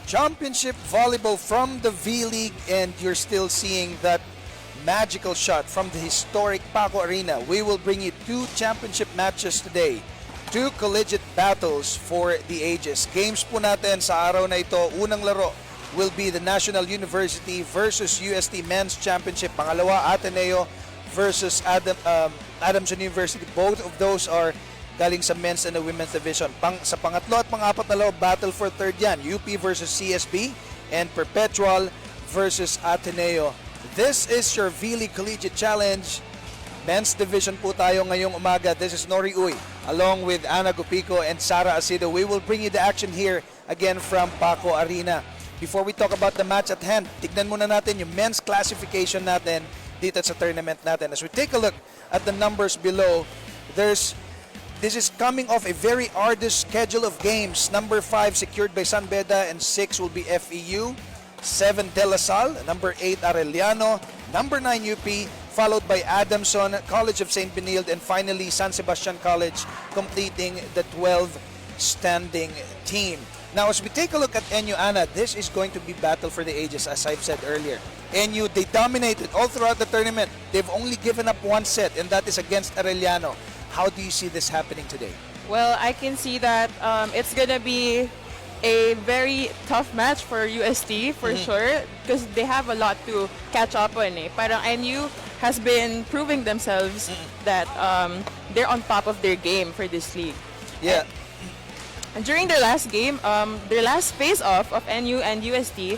Championship Volleyball from the V-League, and you're still seeing that magical shot from the historic Paco Arena. We will bring you two championship matches today. Two collegiate battles for the ages. Games po natin sa araw na ito. Unang laro will be the National University versus UST Men's Championship. Pangalawa, Ateneo versus Adamson University. Both of those are galing sa men's and the women's division. Sa pangatlo at pang-apat na laro, battle for third yan. UP versus CSB and Perpetual versus Ateneo. This is your V-League Collegiate Challenge. Men's division po tayo ngayong umaga. This is Nori Uy along with Ana Gupico and Sara Asido. We will bring you the action here again from Paco Arena. Before we talk about the match at hand, tignan muna natin yung men's classification natin dito sa tournament natin. As we take a look at the numbers below, this is coming off a very arduous schedule of games. Number 5 secured by San Beda and 6 will be FEU. 7 De La Salle, number 8 Arellano, number 9 UP, followed by Adamson, College of St. Benilde, and finally San Sebastian College completing the 12 standing team. Now as we take a look at NU, Ana, this is going to be battle for the ages, as I've said earlier. NU, they dominated all throughout the tournament. They've only given up one set, and that is against Arellano. How do you see this happening today? Well, I can see that it's going to be a very tough match for UST for sure, because they have a lot to catch up on. Parang NU has been proving themselves that they're on top of their game for this league. Yeah. And during their last game, their last face-off of NU and UST,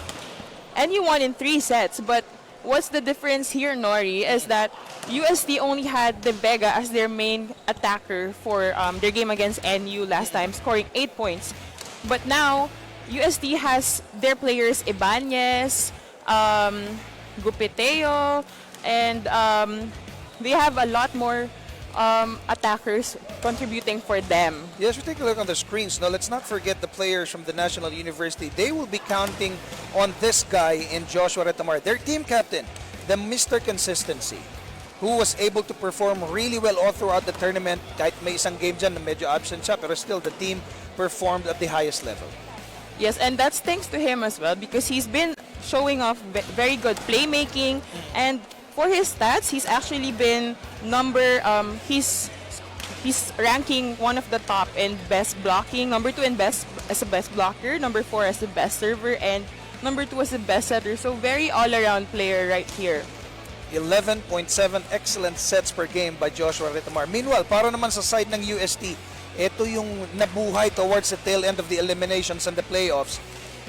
NU won in 3 sets, but what's the difference here, Nori, is that UST only had De Vega as their main attacker for their game against NU last time, scoring 8 points. But now, UST has their players Ibanez, Gupiteo, and they have a lot more attackers contributing for them. Yes, we take a look on the screens. Now, let's not forget the players from the National University. They will be counting on this guy in Joshua Retamar, their team captain, the Mr. Consistency, who was able to perform really well all throughout the tournament. Kahit may isang game dyan na medyo absent siya, pero still the team performed at the highest level. Yes, and that's thanks to him as well, because he's been showing off very good playmaking, and for his stats, he's actually been he's ranking one of the top in best blocking, number 2 in best as a best blocker, number 4 as the best server, and number 2 as the best setter. So very all-around player right here. 11.7 excellent sets per game by Joshua Retamar. Meanwhile, para naman sa side ng UST, ito yung nabuhay towards the tail end of the eliminations and the playoffs.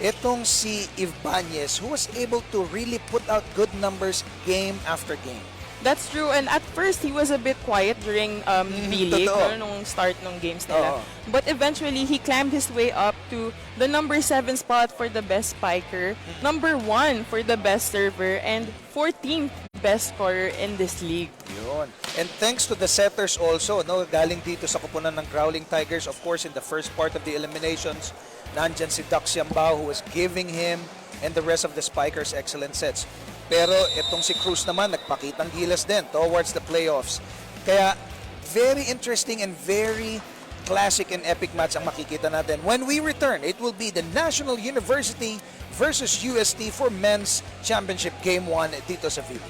Itong si Ibanez, who was able to really put out good numbers game after game. That's true, and at first he was a bit quiet during B-League, nung start ng games nila. But eventually he climbed his way up to the number 7 spot for the best spiker, number 1 for the best server, and 14th best scorer in this league. Yun. And thanks to the setters also, no, galing dito sa kupunan ng Growling Tigers, of course, in the first part of the eliminations, nandyan si Dax Yambao who was giving him and the rest of the spikers excellent sets. Pero itong si Cruz naman, nagpakitang gilas din towards the playoffs. Kaya, very interesting and very classic and epic match ang makikita natin. When we return, it will be the National University versus UST for Men's Championship Game 1 dito sa VP.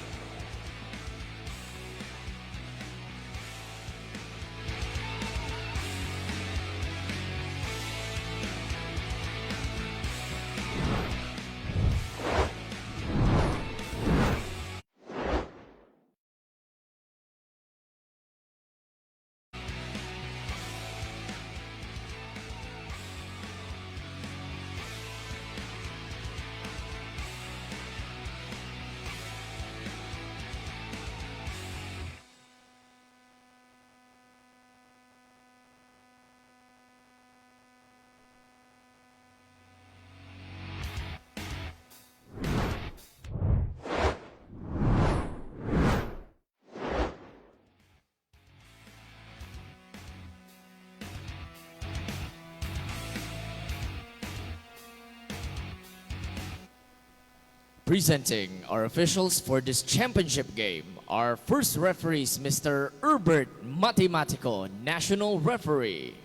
Presenting our officials for this championship game, our first referee is Mr. Herbert Matematico, National Referee.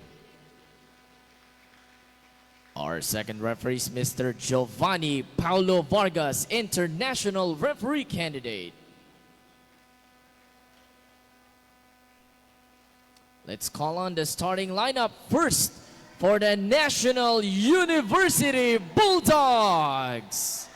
Our second referee is Mr. Giovanni Paulo Vargas, international referee candidate. Let's call on the starting lineup first for the National University Bulldogs.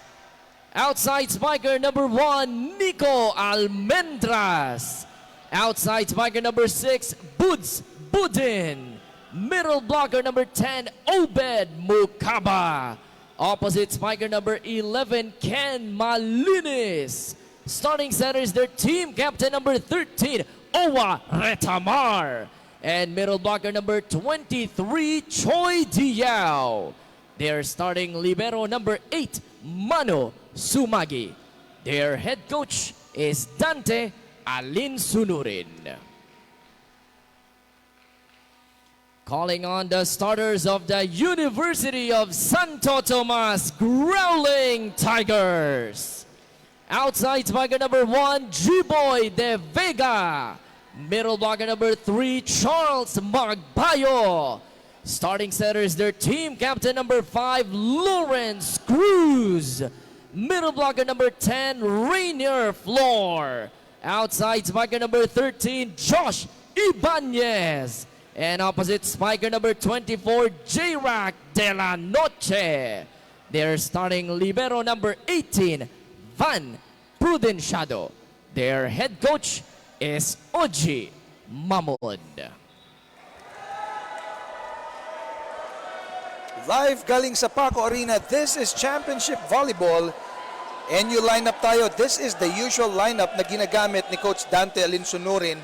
Outside spiker number 1, Nico Almendras. Outside spiker number 6, Buds Budin. Middle blocker number 10, Obed Mukaba. Opposite spiker number 11, Ken Malinis. Starting center is their team captain number 13, Owa Retamar. And middle blocker number 23, Choi Diao. Their starting libero number 8, Mano Sumagi. Their head coach is Dante Alinsunurin. Calling on the starters of the University of Santo Tomas Growling Tigers. Outside spiker number 1, G-Boy De Vega. Middle blocker number 3, Charles Magbayo. Starting center is their team captain number 5, Lawrence Cruz. Middle blocker number 10, Rainier Floor. Outside spiker number 13, Josh Ibanez. And opposite spiker number 24, J-Rack De La Noche. Their starting libero number 18, Van Prudenciado. Their head coach is Oji Mamod. Live galing sa Paco Arena, this is Championship Volleyball. NU lineup tayo. This is the usual lineup na ginagamit ni Coach Dante Alinsunurin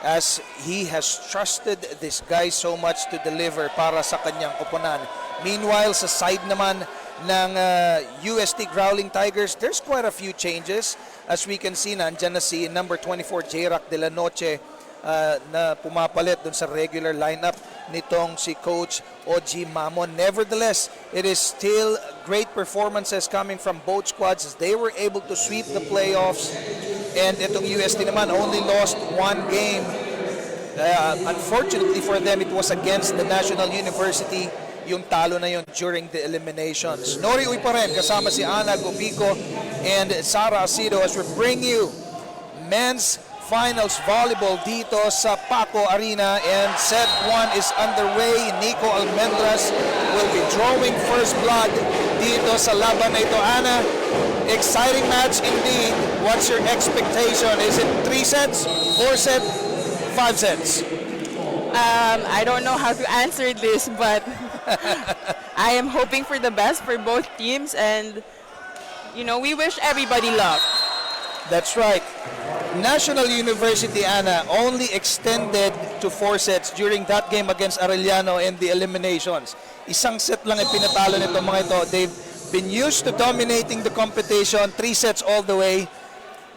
as he has trusted this guy so much to deliver para sa kanyang koponan. Meanwhile, sa side naman ng UST Growling Tigers, there's quite a few changes. As we can see, nandyan na si number 24, J-Rack De La Noche na pumapalit dun sa regular lineup nitong si Coach Oji Mamon. Nevertheless, it is still great performances coming from both squads as they were able to sweep the playoffs. And itong UST naman only lost one game. Unfortunately for them, it was against the National University. Yung talo na yun during the eliminations. Nori Uy pa rin, kasama si Ana Gobico and Sara Asido as we bring you men's finals volleyball dito sa Paco Arena, and set 1 is underway. Nico Almendras will be drawing first blood dito sa laban na ito. Ana, exciting match indeed. What's your expectation? Is it 3 sets, 4 sets, 5 sets? I don't know how to answer this, but I am hoping for the best for both teams, and we wish everybody luck. That's right. National University, Ana, only extended to 4 sets during that game against Arellano in the eliminations. Isang set lang ipinatalo nito mga ito. They've been used to dominating the competition, 3 sets all the way.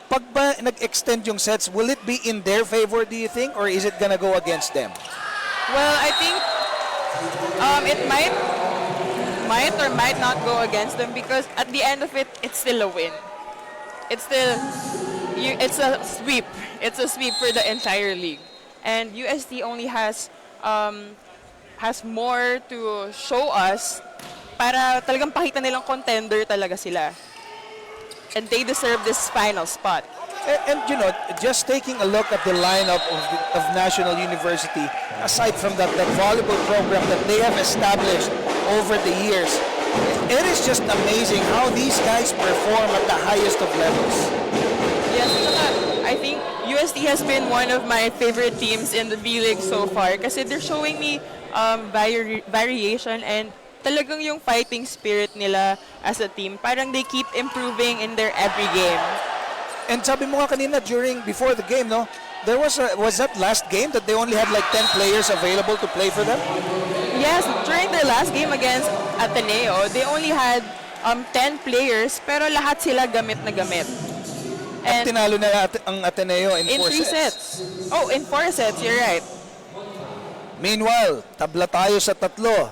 Pag ba nag-extend yung sets, will it be in their favor, do you think, or is it gonna go against them? Well, I think it might or might not go against them, because at the end of it, it's still a win. It's a sweep. It's a sweep for the entire league. And UST only has more to show us para talagang pakita nilang contender talaga sila. And they deserve this final spot. And just taking a look at the lineup of National University, aside from that volleyball program that they have established over the years, it is just amazing how these guys perform at the highest of levels. Yes, I think UST has been one of my favorite teams in the V-League so far kasi they're showing me variation and talagang yung fighting spirit nila as a team. Parang they keep improving in their every game. And sabi mo nga kanina before the game, no? There was that last game that they only had like 10 players available to play for them? Yes, during their last game against Ateneo, they only had 10 players pero lahat sila gamit na gamit. At tinalo na ang Ateneo in 4 3 sets. Oh, in 4 sets, you're right. Meanwhile, tabla tayo sa 3.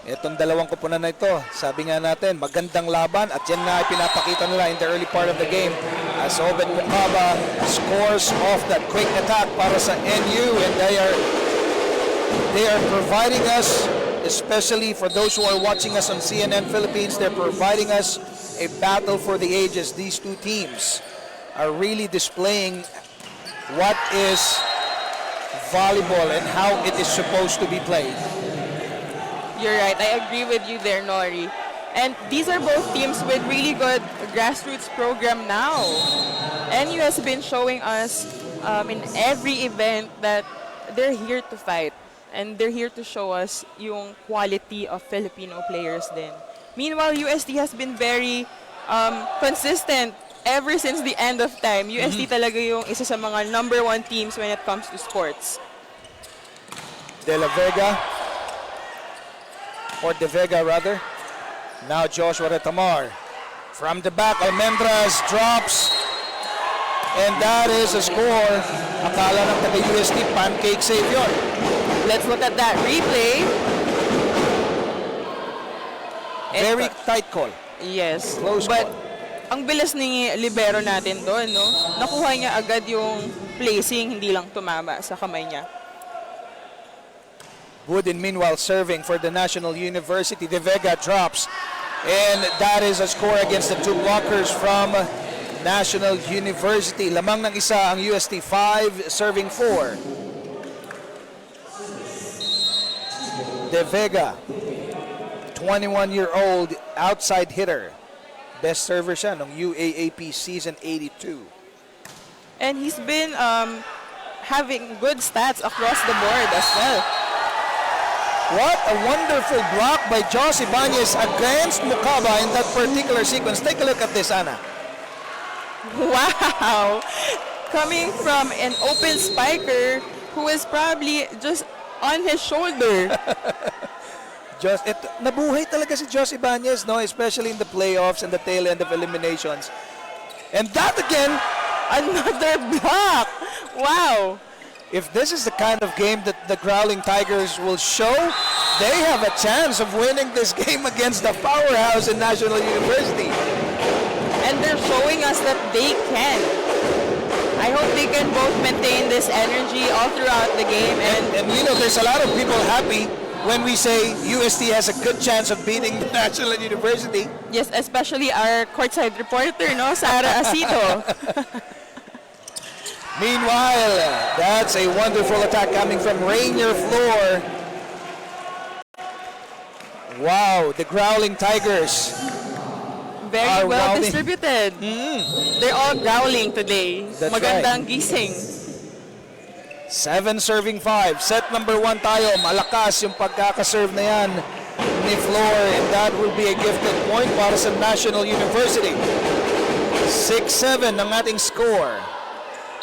Itong dalawang koponan na ito, sabi nga natin, magandang laban at yan nga ay pinapakita nila in the early part of the game as Obed Mukaba scores off that quick attack para sa NU, and they are providing us especially for those who are watching us on CNN Philippines. They're providing us a battle for the ages. These two teams are really displaying what is volleyball and how it is supposed to be played. You're right. I agree with you there, Nori. And these are both teams with really good grassroots program now. NU has been showing us in every event that they're here to fight. And they're here to show us yung quality of Filipino players din. Meanwhile, UST has been very consistent ever since the end of time. UST talaga yung isa sa mga #1 teams when it comes to sports. De La Vega, or De Vega rather. Now Joshua Retamar. From the back, Almendras drops. And that is a score. Akala ng taga-UST, pancake save yun. Let's look at that replay. Very tight call. Yes. Close But call. ang bilis ni libero natin doon, no? Nakuha niya agad yung placing, hindi lang tumama sa kamay niya. Wooden meanwhile serving for the National University. De Vega drops. And that is a score against the two blockers from National University. Lamang ng isa ang UST 5, serving 4. De Vega, 21-year-old outside hitter. Best server siya ng UAAP season 82. And he's been having good stats across the board as well. What a wonderful block by Josh Ibanez against Mukaba in that particular sequence. Take a look at this, Ana. Wow! Coming from an open spiker who is probably just on his shoulder. Nabuhay talaga si Josh Ibanez, no? Especially in the playoffs and the tail end of eliminations. And that again, Another block! Wow! if this is the kind of game that the Growling Tigers will show, they have a chance of winning this game against the powerhouse in National University. And they're showing us that they can. I hope they can both maintain this energy all throughout the game. And you know, there's a lot of people happy when we say UST has a good chance of beating the National University. Yes, especially our courtside reporter, no, Sarah Asito. Meanwhile, that's a wonderful attack coming from Rainier Floor. Wow, the Growling Tigers. Very Are well growling. distributed. They're all growling today. That's Magandang gising. 7 serving 5. Set number 1 tayo. Malakas yung pagkakaserve na yan ni Floor, and that will be a gifted point para sa National University. 6-7 ang ating score.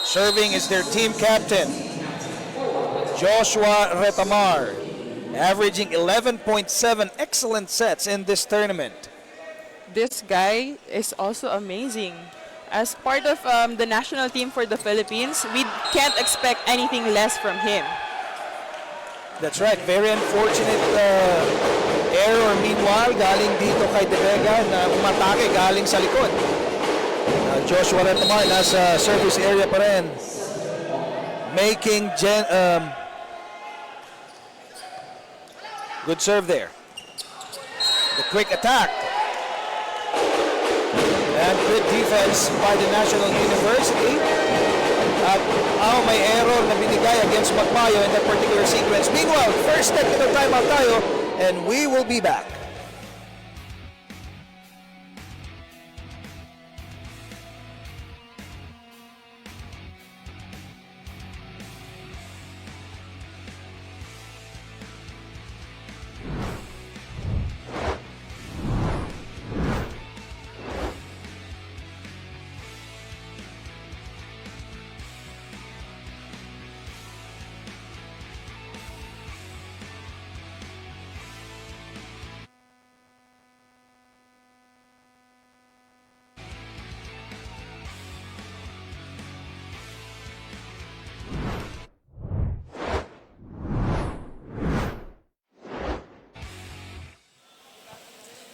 Serving is their team captain, Joshua Retamar, averaging 11.7 excellent sets in this tournament. This guy is also amazing. As part of the national team for the Philippines, we can't expect anything less from him. That's right. Very unfortunate error meanwhile galing dito kay De Vega na umatake galing sa likod. Joshua Retamar nasa service area pa rin. Making good serve there. The quick attack. And good defense by the National University. At may error na binigay against Magbayo in that particular sequence. Meanwhile, first technical timeout tayo, and we will be back.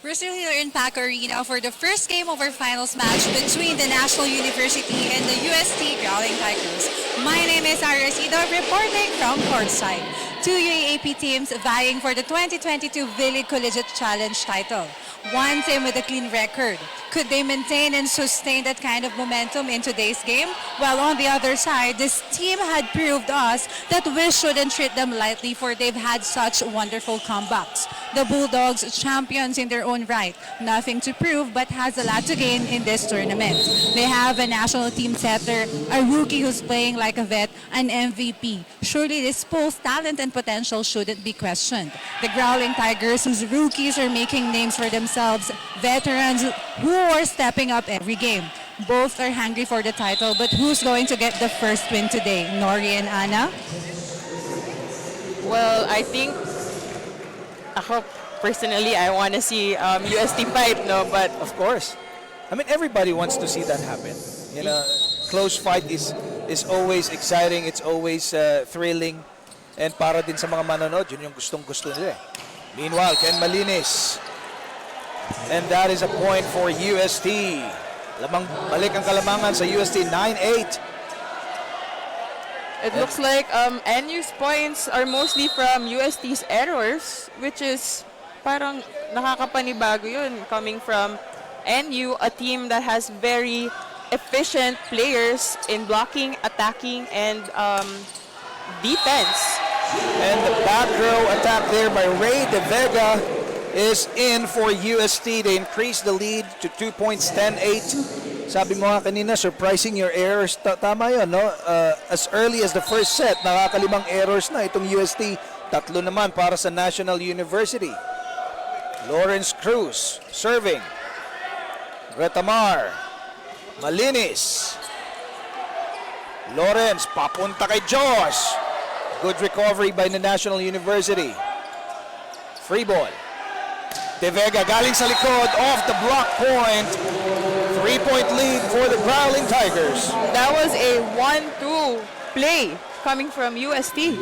We're still here in Paco Arena for the first game of our finals match between the National University and the UST Growling Tigers. My name is Aracida, reporting from courtside. Two UAAP teams vying for the 2022 V-League Collegiate Challenge title. One team with a clean record. Could they maintain and sustain that kind of momentum in today's game? Well, on the other side, this team had proved us that we shouldn't treat them lightly, for they've had such wonderful comebacks. The Bulldogs, champions in their own right. Nothing to prove, but has a lot to gain in this tournament. They have a national team setter, a rookie who's playing like a vet, an MVP. Surely this pool's talent and potential shouldn't be questioned. The Growling Tigers, whose rookies are making names for themselves, veterans who are stepping up every game. Both are hungry for the title, but who's going to get the first win today? Nori and Ana? Well, I think ako personally, I want to see UST fight, no? But Of course. I mean, everybody wants to see that happen. You know, close fight is always exciting. It's always thrilling. And para din sa mga manonood, yun yung gustong-gusto nila. Meanwhile, Ken Malinis. And that is a point for UST. Balik ang kalamangan sa UST, 9-8. it looks like NU's points are mostly from UST's errors, which is parang nakakapanibago yun coming from NU, a team that has very efficient players in blocking, attacking, and defense. And the back row attack there by Ray De Vega is in for UST. They increase the lead to 2 points, 10-8. Sabi mo nga kanina, surprising your errors. Tama yun, no? As early as the first set, nakakalimang errors na itong UST. Tatlo naman para sa National University. Lawrence Cruz serving. Retamar. Malinis. Lawrence, papunta kay Josh. Good recovery by the National University. Free ball. De Vega galing sa likod, off the block point. 3-point lead for the Growling Tigers. That was a 1-2 play coming from UST.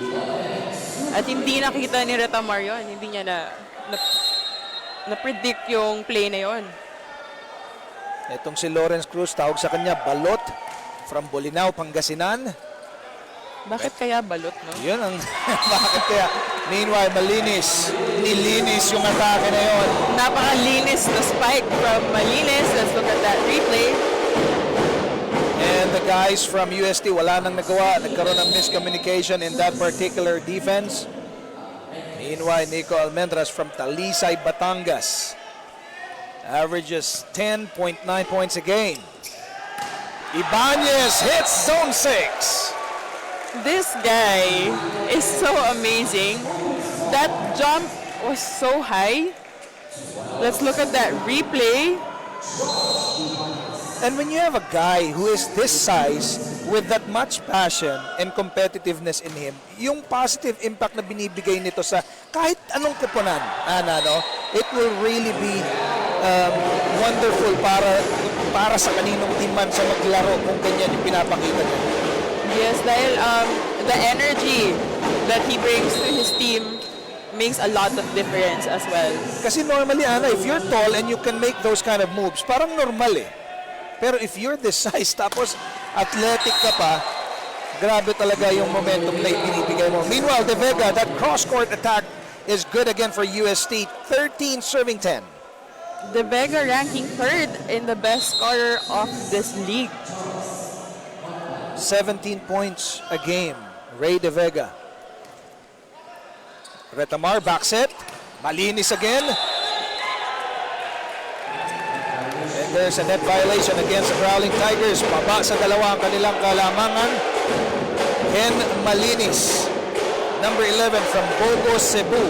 At hindi nakita ni Retamar yun. Hindi niya na-predict yung play na yun. Itong si Lawrence Cruz, tawag sa kanya balot from Bolinao, Pangasinan. Bakit kaya balot, no? Yun ang bakit kaya. Meanwhile, Malinis. Nilinis yung atake na yun. Napakalinis na spike from Malinis. Let's look at that replay. And the guys from UST, wala nang nagawa. Nagkaroon ng miscommunication in that particular defense. Meanwhile, Nico Almendras from Talisay, Batangas averages 10.9 points a game. Ibanez hits zone 6. This guy is so amazing. That jump was so high. Let's look at that replay. And when you have a guy who is this size with that much passion and competitiveness in him, yung positive impact na binibigay nito sa kahit anong koponan, Ana, no? It will really be wonderful para sa kaninong team man sa maglaro kung ganyan yung pinapakita niya. Yes, dahil the energy that he brings to his team makes a lot of difference as well. Kasi normally, Ana, if you're tall and you can make those kind of moves, parang normal eh. Pero if you're this size, tapos athletic ka pa, grabe talaga yung momentum na ibinibigay mo. Meanwhile, De Vega, that cross-court attack is good again for UST. 13 serving 10. De Vega ranking 3rd in the best scorer of this league. 17 points a game. Ray De Vega. Retamar, back set. Malinis again. And there's a net violation against the Growling Tigers. Baba sa dalawa ang kanilang kalamangan. Ken Malinis, number 11 from Bogo, Cebu.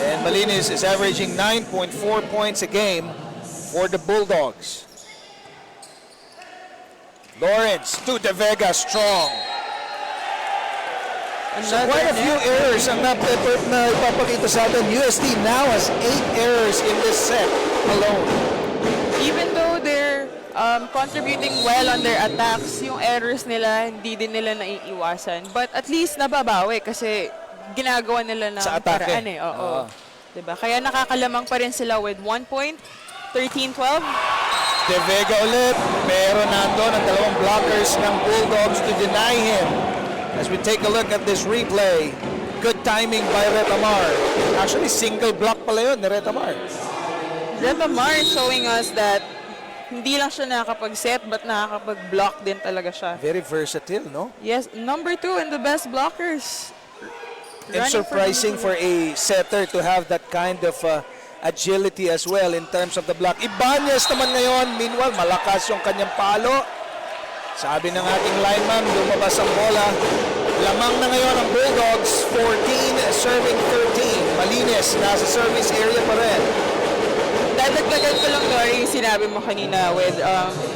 And Malinis is averaging 9.4 points a game for the Bulldogs. Lawrence to De Vega, strong. So quite a few errors ang na ipapakita sa atin. UST now has 8 errors in this set alone. Even though they're contributing well on their attacks, yung errors nila, hindi din nila naiiwasan. But at least nababawi kasi ginagawa nila ng Sa atake. paraan eh. Oo. Diba? Kaya nakakalamang pa rin sila with 1 point, 13-12. De Vega ulit, pero nandun ang dalawang blockers ng Bulldogs to deny him. As we take a look at this replay, good timing by Retamar. Actually, single block pala yun ni Retamar. Retamar showing us that hindi lang siya nakakapag-set but nakakapag-block din talaga siya. Very versatile, no? Yes, number 2 and the best blockers. And Running surprising for a setter to have that kind of agility as well in terms of the block. Ibanez naman ngayon, meanwhile, malakas yung kanyang palo. Sabi ng ating lineman, lumabas ang bola. Lamang na ngayon ang Bulldogs, 14 serving 13. Malinis, nasa service area pa rin. Dadagdagan ko lang, Lori, yung sinabi mo kanina with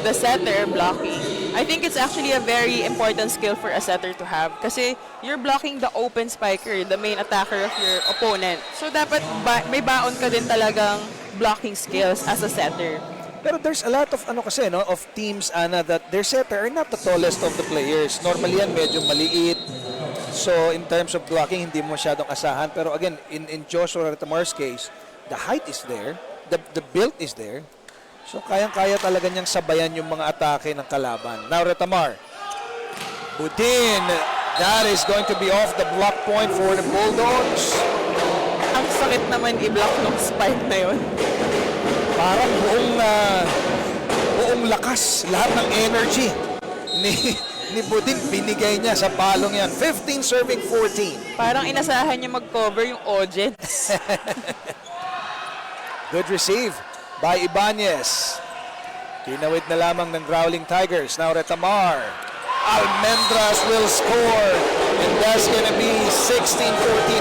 the setter blocking. I think it's actually a very important skill for a setter to have kasi you're blocking the open spiker, the main attacker of your opponent. So dapat may baon ka din talagang blocking skills as a setter. Pero there's a lot of of teams that their setter are not the tallest of the players. Normally yan medyo maliit. So in terms of blocking, hindi mo masyadong asahan. Pero again, in Joshua Retamar's case, the height is there, the build is there. So kayang-kaya talaga niyang sabayan yung mga atake ng kalaban. Now Retamar. Budin. That is going to be off the block point for the Bulldogs. Ang sakit naman i-block ng spike na yun. Parang buong lakas, lahat ng energy ni Budin binigay niya sa palong yan. 15 serving 14. Parang inasahan niya mag-cover yung audience. Good receive by Ibanez. Tinawid na lamang ng Growling Tigers. Now Retamar. Almendras will score. And that's going to be 16-14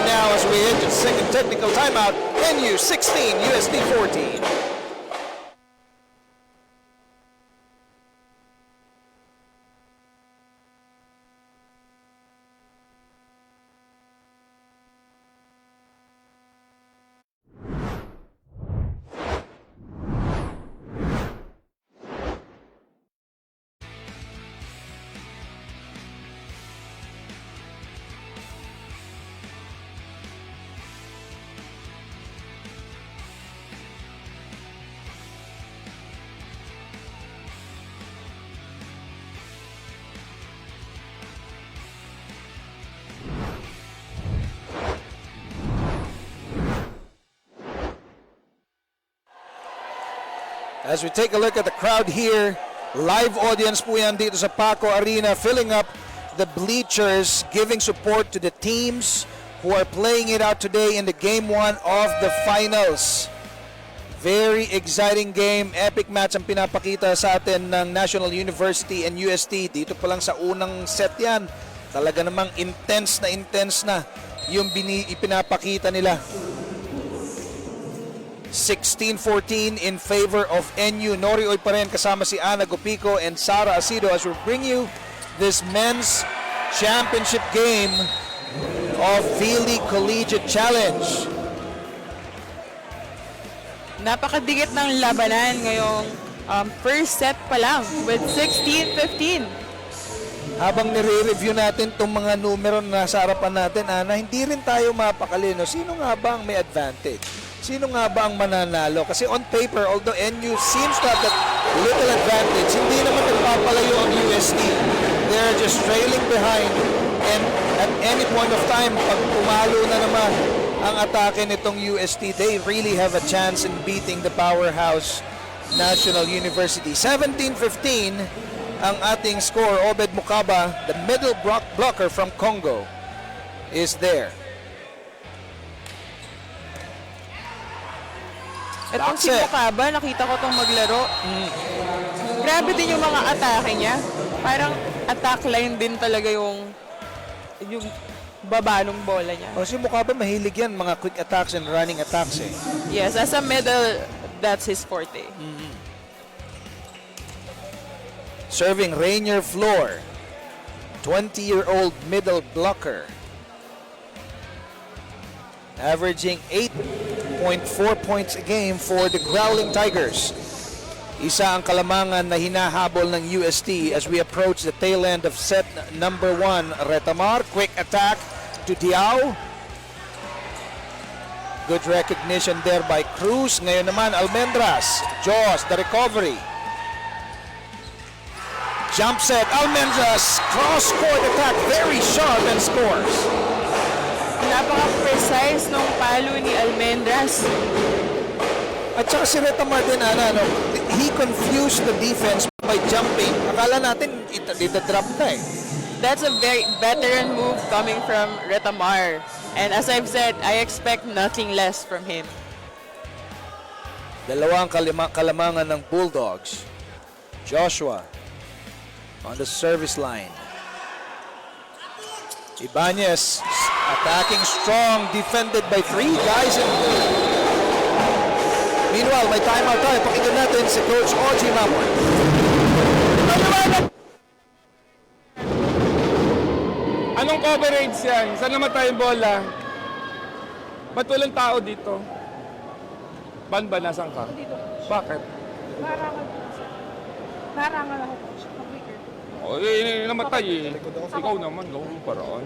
now as we hit the second technical timeout. NU 16, USD 14. As we take a look at the crowd here, live audience po yan dito sa Paco Arena, filling up the bleachers, giving support to the teams who are playing it out today in the Game 1 of the finals. Very exciting game, epic match ang pinapakita sa atin ng National University and UST. Dito pa lang sa unang set yan, talaga namang intense na yung ipinapakita nila. 16-14 in favor of NU. Nori Oy pa rin kasama si Ana Gopico and Sara Asido as we bring you this men's championship game of V-League Collegiate Challenge. Napakadikit ng labanan ngayong first set pa lang with 16-15. Habang nire-review natin itong mga numero na nasa harapan natin, Ana, hindi rin tayo mapakalino. Sino nga ba ang may advantage? Sino nga ba ang mananalo? Kasi on paper, although NU seems to have that little advantage, hindi naman nagpapalayo ang UST. They're just trailing behind. And at any point of time, pag pumalo na naman ang atake nitong UST, they really have a chance in beating the powerhouse National University. 17-15 ang ating score. Obed Mukaba, the middle blocker from Congo, is there. Itong si Mukaba, nakita ko itong maglaro. Grabe din yung mga atake niya. Parang attack line din talaga yung baba ng bola niya. O si Mukaba mahilig yan, mga quick attacks and running attacks eh. Yes, as a middle, that's his forte. Serving Rainier Floor, 20-year-old middle blocker. Averaging 8.4 points a game for the Growling Tigers. Isa ang kalamangan na hinahabol ng UST as we approach the tail end of set number 1. Retamar, quick attack to Diao. Good recognition there by Cruz. Ngayon naman, Almendras. Jaws, the recovery. Jump set, Almendras. Cross-court attack, very sharp and scores. Napaka-precise nung palo ni Almendras. At saka si Retamar din, he confused the defense by jumping. Akala natin, ita-drop na eh. That's a very veteran move coming from Retamar. And as I've said, I expect nothing less from him. Dalawang kalamangan ng Bulldogs. Joshua on the service line. Ibanez attacking strong, defended by 3 guys in blue. Meanwhile, may timeout tayo. Pakinggan natin si Coach Oji Mamon. Anong coverage yan? Saan namatay yung bola? Ba't walang tao dito? Ban ba? Nasaan ka? Dito. Bakit? Narangal ako po. Mag-wicker. O, namatay eh. Ikaw naman, gawin mo paraan.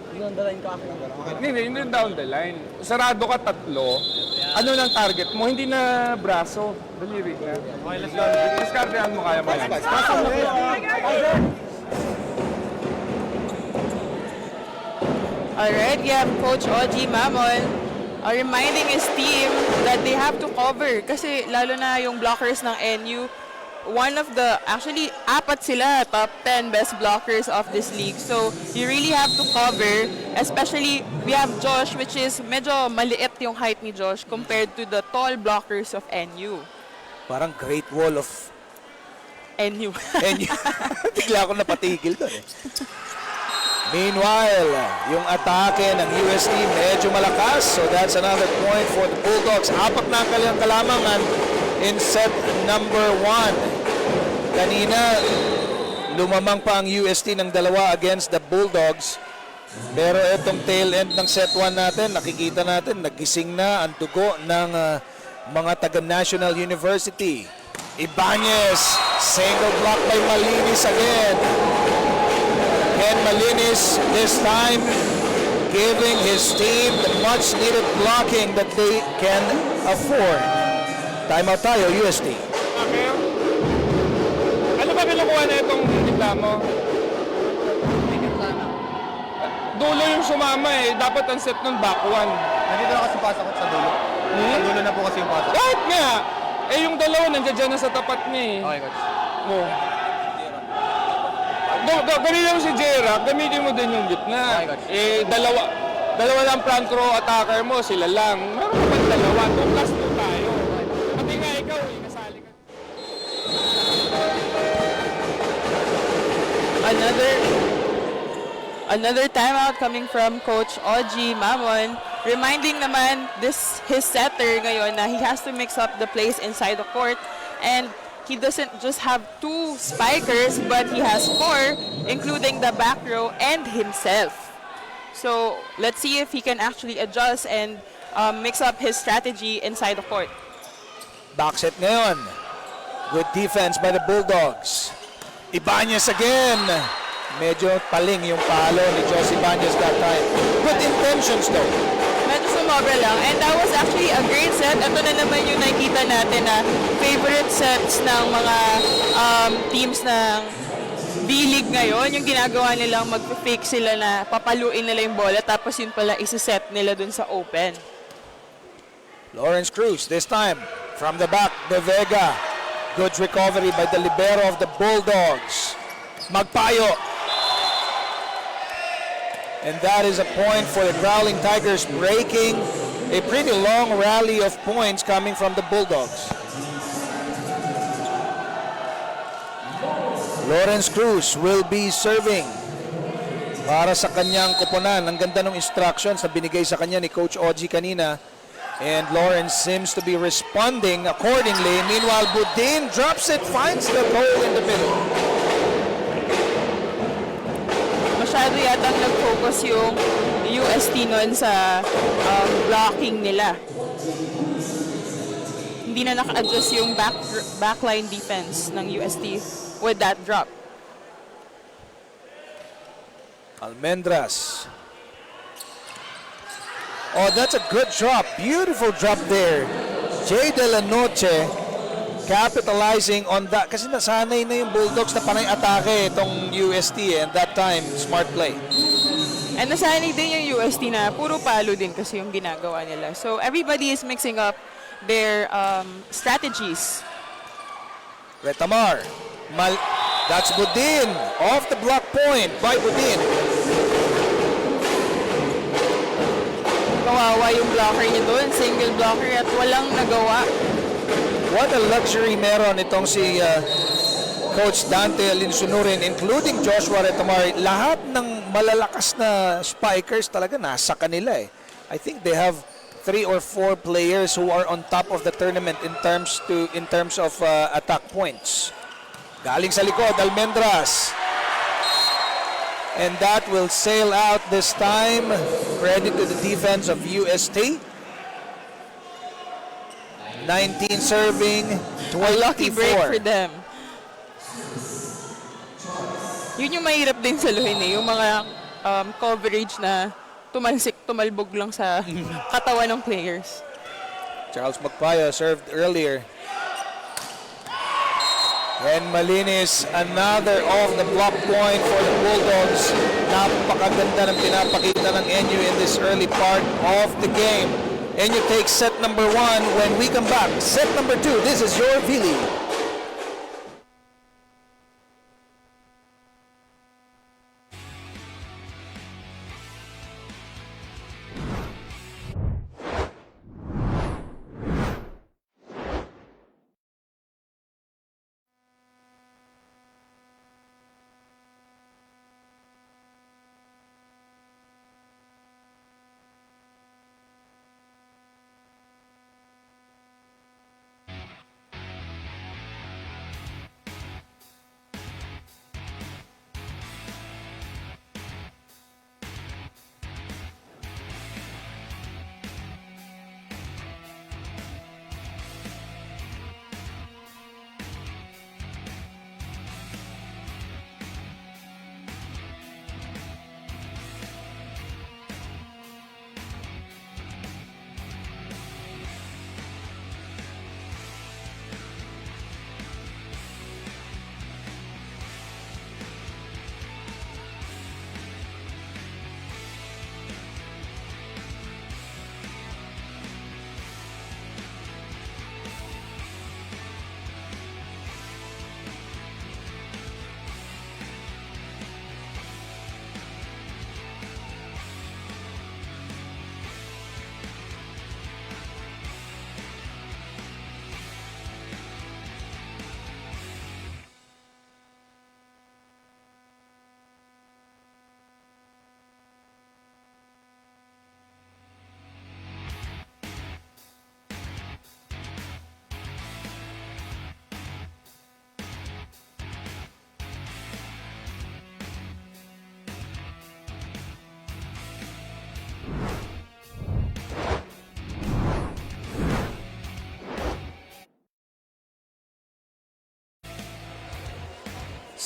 Hindi down the line. Sarado ka 3. Ano ng target mo? Hindi na braso. Daliri na. Okay, let's go. Discardehan mo, kaya mo yan. Alright, we have Coach Oji Mamon reminding his team that they have to cover. Kasi lalo na yung blockers ng NU, actually, 4 sila, top 10 best blockers of this league. So, you really have to cover, especially, we have Josh, which is medyo maliit yung height ni Josh compared to the tall blockers of NU. Parang Great Wall of NU. NU. Bigla ako napatigil doon eh. Meanwhile, yung atake ng UST medyo malakas. So that's another point for the Bulldogs. 4 na ang kanilang kalamangan in set number 1. Kanina, lumamang pa ang UST ng 2 against the Bulldogs. Pero itong tail end ng set 1 natin, nakikita natin, nagising na ang dugo ng mga taga-National University. Ibanez, single block by Malinis again. And Malinis this time giving his team the much needed blocking that they can afford. Timeout tayo, UST. Okay. Ano ba kinukuha na itong reklamo? Dulo yung sumama eh. Dapat ang set ng back 1. Nandito na kasi pasok sa dulo. Sa dulo na po kasi yung pasok. Kahit nga! Eh yung dalawa nandiyan na sa tapat niya eh. Okay, coach. Oh. Ganito mo si J-Rock, gamitin mo din yung gitna. Okay, coach. Eh, dalawa lang front row attacker mo, sila lang. Meron naman 2, 2 plus 2 tayo. Pati nga ikaw, nasali ka. Another timeout coming from Coach Oji Mamon, reminding naman his setter ngayon na he has to mix up the plays inside the court, and he doesn't just have 2 spikers, but he has 4, including the back row and himself. So let's see if he can actually adjust and mix up his strategy inside the court. Back set ngayon. Good defense by the Bulldogs. Ibanez again. Medyo paling yung palo ni Jos Ibanez that time. Good intentions though. Medyo sumobra lang. And that was actually a great set. Ito na naman yung nakita natin na favorite sets ng mga teams ng B-League ngayon. Yung ginagawa nilang mag-fake sila na papaluin nila yung bola tapos yun pala isa-set nila dun sa open. Lawrence Cruz this time from the back. De Vega. Good recovery by the libero of the Bulldogs. Magpayo. And that is a point for the Growling Tigers, breaking a pretty long rally of points coming from the Bulldogs. Lawrence Cruz will be serving para sa kanyang koponan. Ang ganda ng instructions na binigay sa kanya ni Coach Oji kanina. And Lawrence seems to be responding accordingly. Meanwhile, Budin drops it, finds the goal in the middle. Masyado yatang nag-focus yung UST noon sa blocking nila. Hindi na naka-adjust yung backline defense ng UST with that drop. Almendras. Oh, that's a good drop. Beautiful drop there. Jay De La Noche capitalizing on that. Kasi nasanay na yung Bulldogs na panay atake itong UST and that time, smart play. And nasanay din yung UST na puro palo din kasi yung ginagawa nila. So everybody is mixing up their strategies. Retamar. That's Budin. Off the block point by Budin. Kawawa yung blocker niya doon, single blocker at walang nagawa. What a luxury meron itong si Coach Dante Alinsunurin, including Joshua Retamar. Lahat ng malalakas na spikers talaga nasa kanila eh. I think they have 3 or 4 players who are on top of the tournament in terms of attack points. Galing sa likod, Almendras. And that will sail out this time. Credit to the defense of UST. 19 serving, 24. A lucky break for them. Yun yung mahirap din saluhin eh, yung mga coverage na tumalbog lang sa katawan ng players. Charles Magpaya served earlier. And Malinis, another off the block point for the Bulldogs. Napakaganda ng pinapakita ng NU in this early part of the game. NU takes set number 1. When we come back, set number 2. This is your V-League.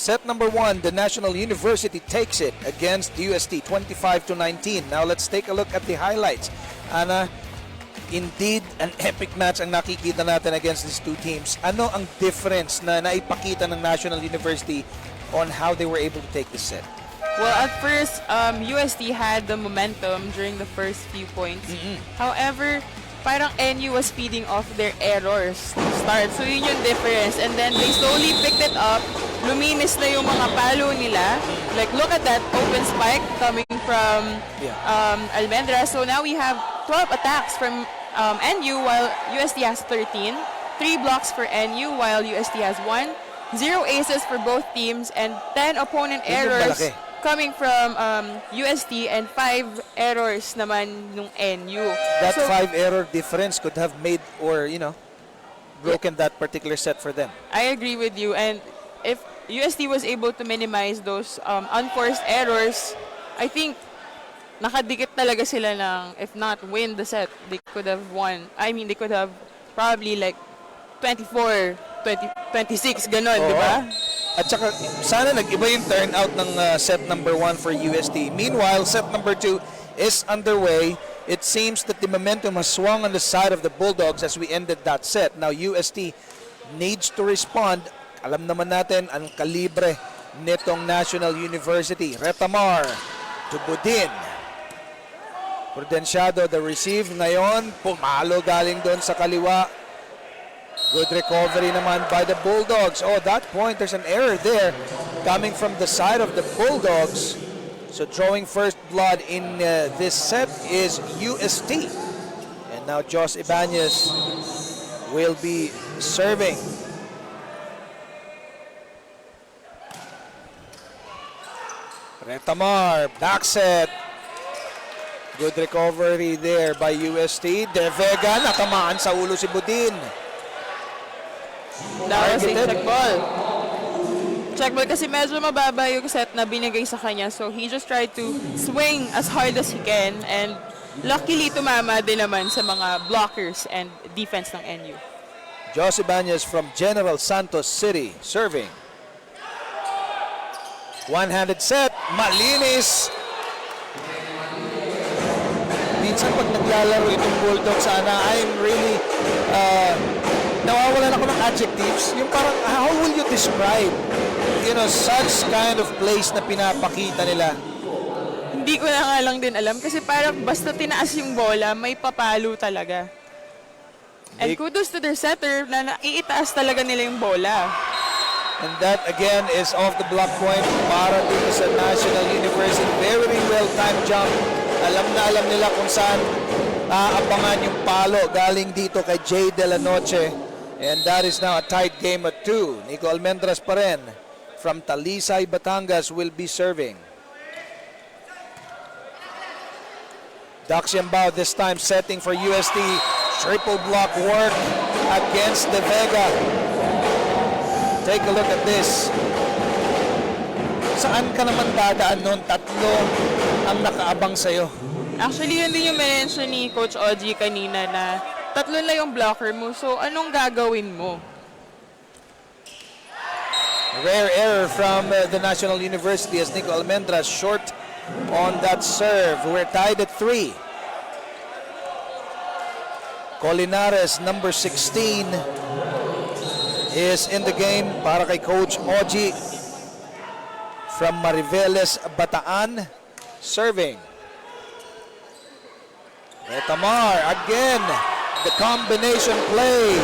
Set number 1, the National University takes it against UST 25-19. Now let's take a look at the highlights. Ana, indeed an epic match ang nakikita natin against these two teams. Ano ang difference na naipakita ng National University on how they were able to take this set? Well, at first, UST had the momentum during the first few points. However, parang NU was speeding off their errors to start. So yun yung difference. And then they slowly picked it up. Luminis na yung mga palo nila. Like, look at that open spike coming from Almendra. So now we have 12 attacks from NU while UST has 13. 3 blocks for NU while UST has 1. 0 aces for both teams and 10 opponent errors coming from UST and 5 errors naman nung NU. That 5 error difference could have made or, broken that particular set for them. I agree with you. And if UST was able to minimize those unforced errors, I think nakadikit talaga sila ng, if not win the set, they could have won. I mean, they could have probably like 24, 26, ganon, di ba? At saka, sana nag-iba yung turnout ng set number 1 for UST. Meanwhile, set number 2 is underway. it seems that the momentum has swung on the side of the Bulldogs as we ended that set. Now UST needs to respond. Alam naman natin ang kalibre nitong National University. Retamar to Budin. Prudenciado the receive ngayon. Pumalo galing doon sa kaliwa. Good recovery naman by the Bulldogs. Oh, that point, there's an error there coming from the side of the Bulldogs. So drawing first blood in this set is UST. And now Jos Ibanez will be serving. Retamar, back set. Good recovery there by UST. De Vega, natamaan sa ulo si Budin. That was a Targeted. check ball. Check ball kasi medyo mababa yung set na binigay sa kanya. So he just tried to swing as hard as he can. And luckily tumama din naman sa mga blockers and defense ng NU. Jos Ibanez from General Santos City serving. One-handed set, malinis. Minsan pag naglalaro itong Bulldog sana, I'm really nawawalan ako ng adjectives. Yung parang, how will you describe, such kind of plays na pinapakita nila? Hindi ko na nga lang din alam kasi parang basta tinaas yung bola, may papalo talaga. And kudos to their setter na naiitaas talaga nila yung bola. And that again is off the block point para dito sa National University. Very well-timed jump. Alam nila kung saan aabangan yung palo galing dito kay Jay De La Noche. And that is now a tight game at 2. Nico Almendras pa rin from Talisay, Batangas will be serving. Dax Yambao this time setting for UST. Triple block work against De Vega. Take a look at this. Saan ka naman dadaan nun? Tatlo ang nakaabang sa'yo. Actually, yun din yung mention ni Coach Oji kanina na tatlo na yung blocker mo. So, anong gagawin mo? Rare error from the National University as Nico Almendras short on that serve. We're tied at 3. Colinares, number 16, is in the game para kay Coach Oji from Mariveles, Bataan, serving. Retamar, again, the combination play.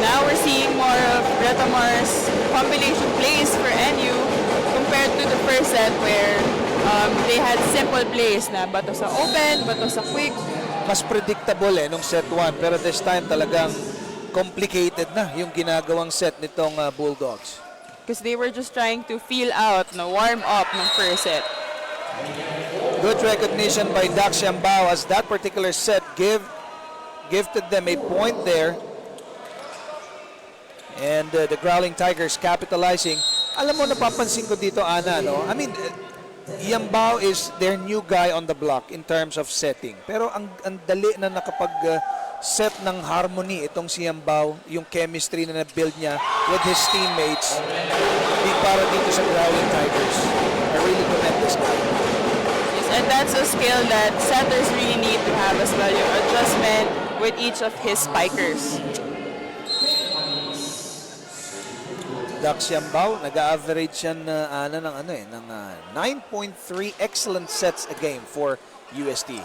Now we're seeing more of Retamar's combination plays for NU compared to the first set where they had simple plays na bato sa open, bato sa quick. Mas predictable nung set 1 pero this time talagang complicated na yung ginagawang set nitong Bulldogs. Because they were just trying to feel out, warm up ng first set. Good recognition by Dax Yambao as that particular set gifted them a point there. And the Growling Tigers capitalizing. Alam mo, napapansin ko dito, Ana, no? I mean, Yambao is their new guy on the block in terms of setting. Pero ang dali na nakapag-set ng harmony itong si Yambao, yung chemistry na na-build niya with his teammates. Di para dito sa Growling Tigers. I really commend this guy. Yes, and that's a skill that setters really need to have as well, yung adjustment with each of his spikers. Dax Yambao, nag-average yan ng 9.3 excellent sets a game for UST.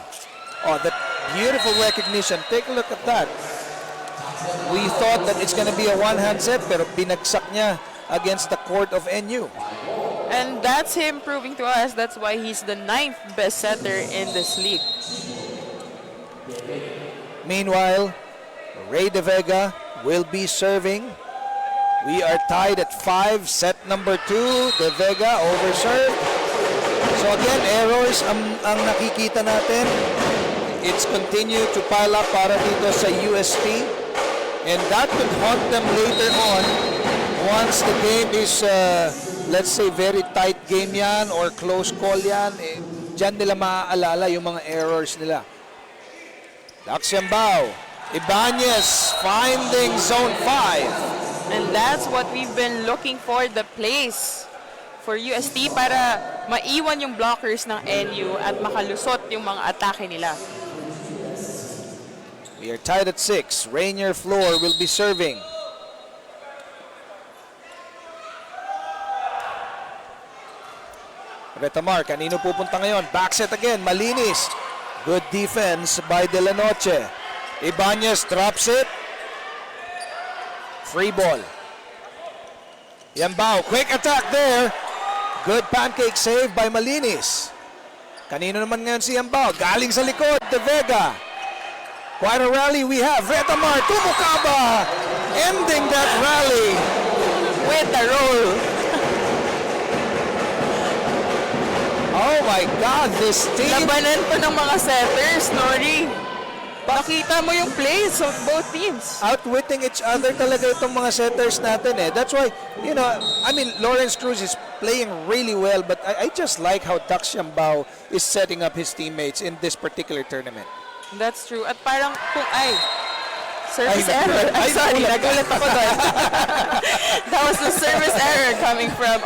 Oh, that beautiful recognition. Take a look at that. We thought that it's going to be a one-hand set, pero binagsak niya against the court of NU. And that's him proving to us that's why he's the 9th best setter in this league. Meanwhile, Ray De Vega will be serving. We are tied at 5, set number 2, De Vega overserved. So again, errors ang nakikita natin. It's continued to pile up para dito sa UST. And that could haunt them later on once the game is, let's say, very tight game yan or close call yan. Diyan nila maaalala yung mga errors nila. Dax Yambao, Ibanez finding zone 5. And that's what we've been looking for, the plays for UST para maiwan yung blockers ng NU at makalusot yung mga atake nila. We are tied at 6. Rainier Floor will be serving. Retamar, kanino pupunta ngayon? Backset again, malinis. Good defense by De La Noche. Ibanez drops it. Free ball. Yambao, quick attack there. Good pancake save by Malinis. Kanino naman ngayon si Yambao? Galing sa likod, De Vega. Quite a rally we have. Retamar to Mukaba. Ending that rally with the roll. Oh my God, this team. Labanan to ng mga setters, Nori. Nakita mo yung plays of both teams. Outwitting each other talaga itong mga setters natin eh. That's why, you know, I mean, Lawrence Cruz is playing really well, but I just like how Dax Yambao is setting up his teammates in this particular tournament. That's true. At parang kung service Ay, error. nagulat. Ay, Sorry, nagulat. nagulat ako doon. That was the service error coming from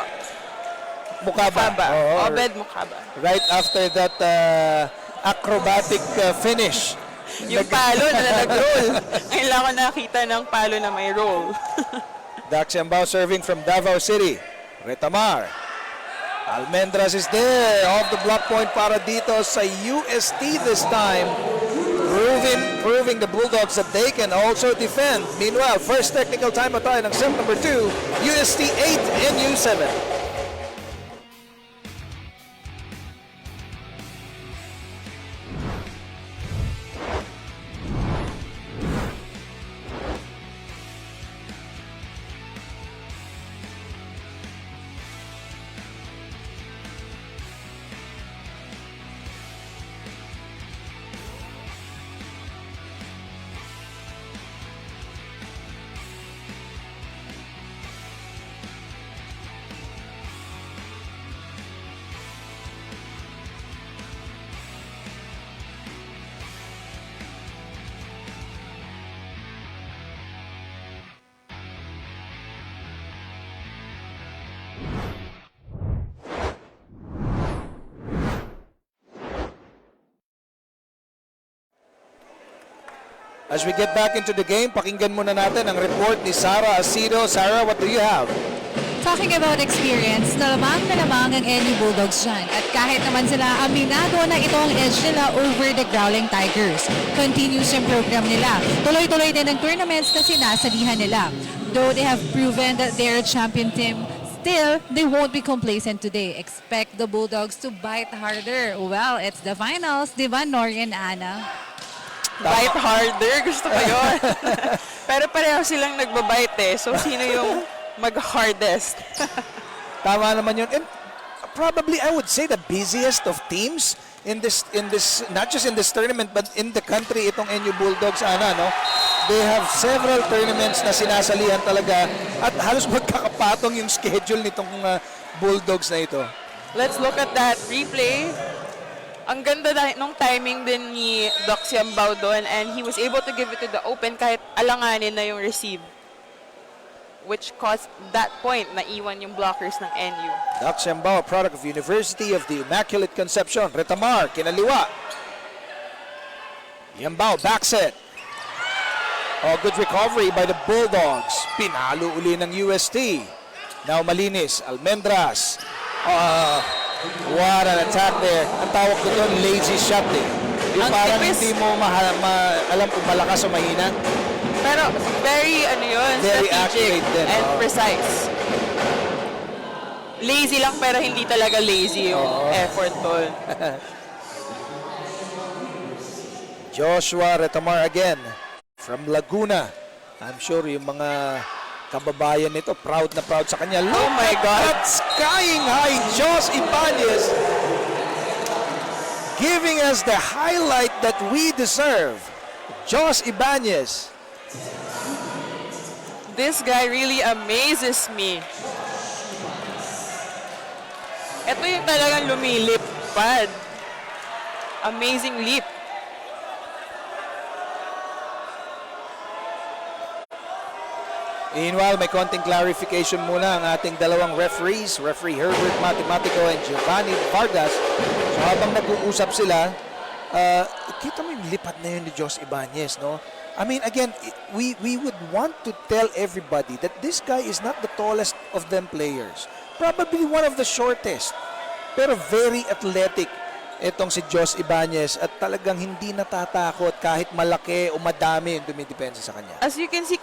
Mukaba. Mukaba. Oo. Obed Mukaba. Right after that acrobatic finish. Yung palo na nag-roll. Ngayon lang ako nakita ng palo na may roll. Dax Yambao serving from Davao City. Retamar. Almendras is there. Off the block point para dito sa UST this time. Proving the Bulldogs that they can also defend. Meanwhile, first technical time tayo ng set number 2. UST 8 and U7. As we get back into the game, pakinggan muna natin ang report ni Sarah Asido. Sarah, what do you have? Talking about experience, na lamang ang NU Bulldogs dyan. At kahit naman sila aminado na ito ang edge nila over the Growling Tigers. Continues yung program nila. Tuloy-tuloy din ang tournaments na sinasalihan nila. Though they have proven that they're a champion team, still, they won't be complacent today. Expect the Bulldogs to bite harder. Well, it's the finals, di ba, Nori and Ana? Bite harder. Gusto ko yun. Pero pareho silang nagbabite eh. So, sino yung mag-hardest? Tama naman yun. And probably I would say the busiest of teams in this not just in this tournament but in the country, itong NU Bulldogs, Ana, no? They have several tournaments na sinasalihan talaga at halos magkakapatong yung schedule nitong Bulldogs na ito. Let's look at that replay. Ang ganda nung timing din ni Dax Yambao doon, and he was able to give it to the open kahit alanganin na yung receive, which caused that point na iwan yung blockers ng NU. Dax Yambao, product of University of the Immaculate Conception. Retamar, kinaliwa. Yambao, backset. Oh, good recovery by the Bulldogs. Pinalo uli ng UST. Now Malinis, Almendras. What an attack there. Ang tawag ko doon, lazy shot eh. Yung Ang parang tipis. hindi mo alam kung malakas o mahina. Pero very, Very strategic accurate din, and oo. precise. Lazy lang pero hindi talaga lazy yung effort doon. Joshua Retamar again from Laguna. I'm sure yung mga kababayan nito proud na proud sa kanya. Look Oh my God. at skying high Josh Ibanez giving us the highlight that we deserve. Josh Ibanez. This guy really amazes me. Ito yung talagang lumilipad. Amazing leap. Meanwhile, may konting clarification muna ang ating dalawang referees, Referee Herbert Matematico and Giovanni Vargas. So habang nag-uusap sila, kita mo yung lipat na yun ni Jos Ibanez, no? I mean, again, we would want to tell everybody that this guy is not the tallest of them players. Probably one of the shortest, pero very athletic itong si Jos Ibanez at talagang hindi natatakot kahit malaki o madami yung dumidepensa sa kanya. As you can see,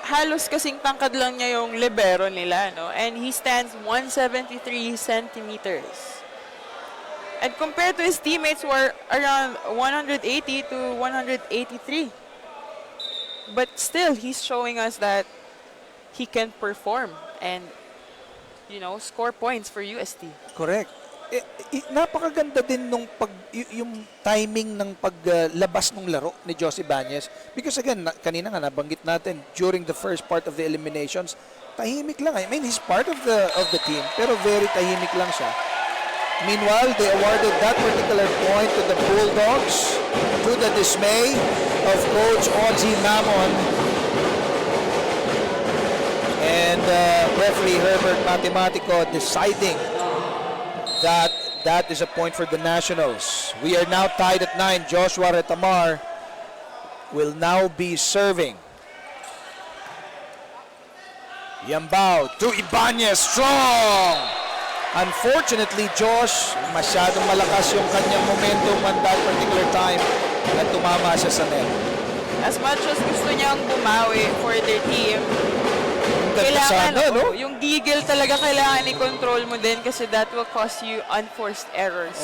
halos kasing tangkad lang niya yung libero nila, no? And he stands 173 centimeters. And compared to his teammates who are around 180 to 183. But still, he's showing us that he can perform and, score points for UST. Correct. Napakaganda din nung yung timing ng paglabas ng laro ni Jos Ibanez. Because again, kanina nga nabanggit natin, during the first part of the eliminations, tahimik lang. I mean, he's part of the team, pero very tahimik lang siya. Meanwhile, they awarded that particular point to the Bulldogs, to the dismay of Coach Ozzy Mamon and referee Herbert Matematico deciding that is a point for the Nationals. We are now tied at 9. Joshua Retamar will now be serving. Yambao to Ibanez, strong! Unfortunately, Josh, masyadong malakas yung kanyang momentum at that particular time na tumama siya sa net. As much as gusto niyang bumawi for their team, kailangan, Sana, no? yung gigil talaga kailangan i-control mo din kasi that will cause you unforced errors.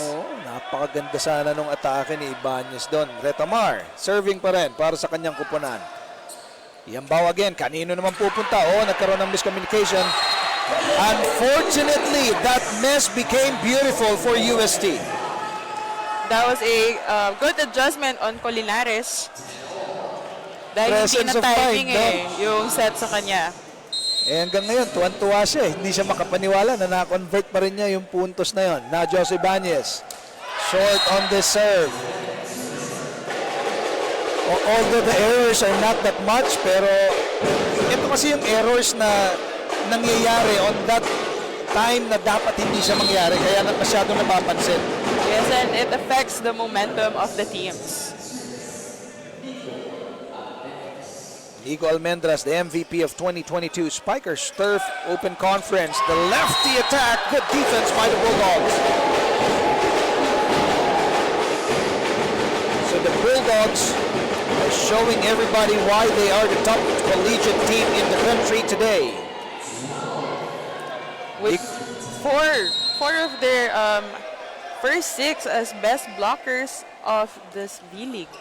Napakaganda sana nung atake ni Ibanez doon. Retamar, serving pa rin para sa kanyang kupunan. Yambao again, kanino naman pupunta? Nagkaroon ng miscommunication. Unfortunately, that mess became beautiful for UST. That was a good adjustment on Colinares. Dahil Presence hindi of na timing mind, yung set sa kanya. Hanggang ngayon, tuwan-tuwa siya. Hindi siya makapaniwala na na-convert pa rin niya yung puntos na yon. Na Jos Ibanez, short on this serve. Although the errors are not that much, pero ito kasi yung errors na nangyayari on that time na dapat hindi siya mangyari, kaya na masyadong napapansin. Yes, and it affects the momentum of the teams. Nico Almendras, the MVP of 2022 Spikers Turf Open Conference. The lefty attack, good defense by the Bulldogs. So the Bulldogs are showing everybody why they are the top collegiate team in the country today. With four of their first 6 as best blockers of this V-League.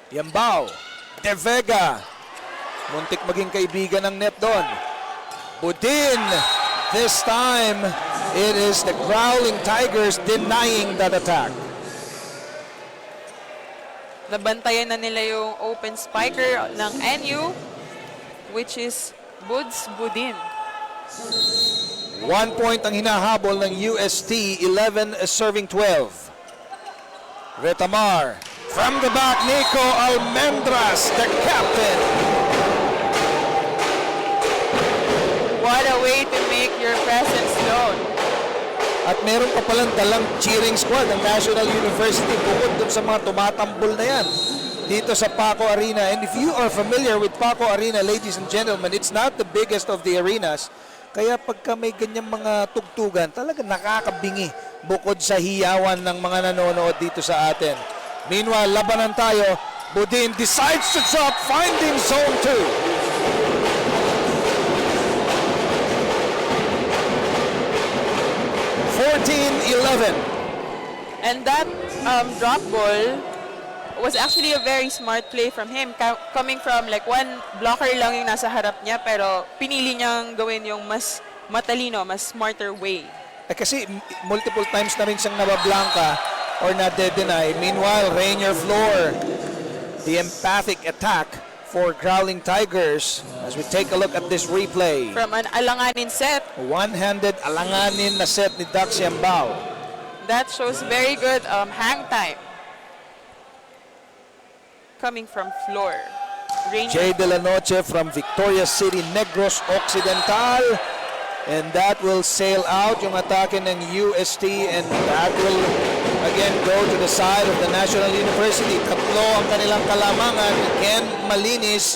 Yambao, De Vega, muntik maging kaibigan ng net doon. Budin, this time it is the Growling Tigers denying that attack. Nabantayan na nila yung open spiker ng NU, which is Buds Budin. 1 point ang hinahabol ng UST, 11 serving 12. Retamar, from the back, Nico Almendras, the captain. What a way to make your presence known. At meron pa palang dalang cheering squad ng National University bukod dun sa mga tumatambol na yan dito sa Paco Arena. And if you are familiar with Paco Arena, ladies and gentlemen, it's not the biggest of the arenas. Kaya pagka may ganyang mga tugtugan, talaga nakakabingi bukod sa hiyawan ng mga nanonood dito sa atin. Meanwhile, labanan tayo. Budin decides to drop, finding zone 2. And that drop ball was actually a very smart play from him. Coming from like one blocker lang yung nasa harap niya, pero pinili niyang gawin yung mas matalino, mas smarter way. Kasi multiple times na rin siyang nabablanka or na-deny. Meanwhile, Rainier Floor, the empathic attack for Growling Tigers as we take a look at this replay. From an alanganin set. One-handed alanganin na set ni Dax Yambao. That shows very good hang time. Coming from Floor. Rangers. Jay De La Noche from Victoria City, Negros Occidental. And that will sail out yung atake ng UST, and that will again go to the side of the National University. Tatlo ang kanilang kalamangan. Ken Malinis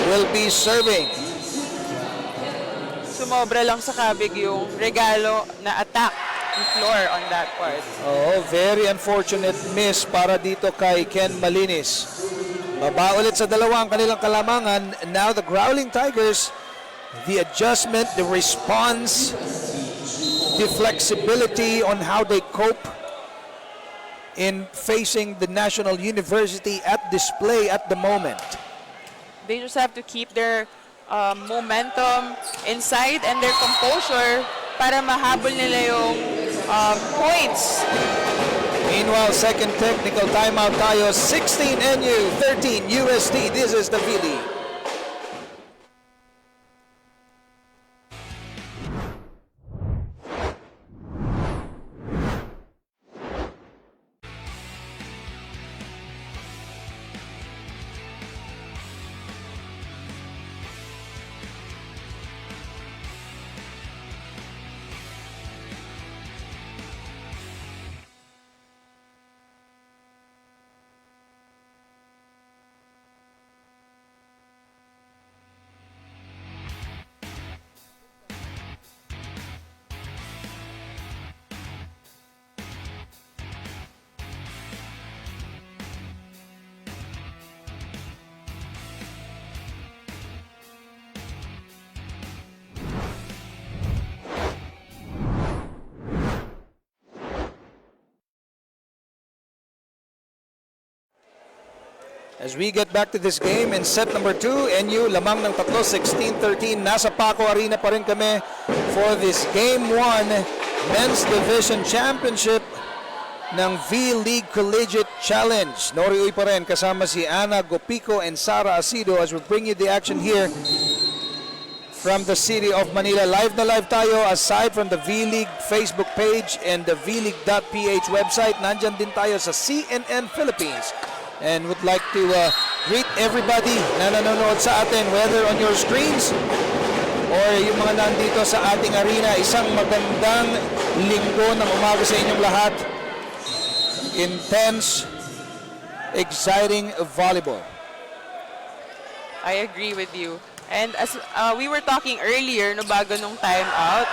will be serving. Sumobra lang sa kabig yung regalo na attack ni Floor on that part. Oh, very unfortunate miss para dito kay Ken Malinis. Baba ulit sa dalawa ang kanilang kalamangan. Now the Growling Tigers, the adjustment, the response, the flexibility on how they cope in facing the National University at display at the moment. They just have to keep their momentum inside and their composure para mahabol nila yung points. Meanwhile, second technical timeout tayo. 16 NU, 13 UST. This is the V-League. As we get back to this game in set number 2, NU lamang ng tatlo, 16-13. Nasa Paco Arena pa rin kami for this Game 1 Men's Division Championship ng V-League Collegiate Challenge. Nori Uy pa rin kasama si Ana Gopico and Sara Asido as we bring you the action here from the city of Manila. Live na live tayo aside from the V-League Facebook page and the vleague.ph website. Nandyan din tayo sa CNN Philippines. And would like to greet everybody na nanonood sa atin, whether on your screens or yung mga nandito sa ating arena. Isang magandang linggo ng umaga sa inyong lahat. Intense, exciting volleyball. I agree with you. And as we were talking earlier, no, bago nung timeout,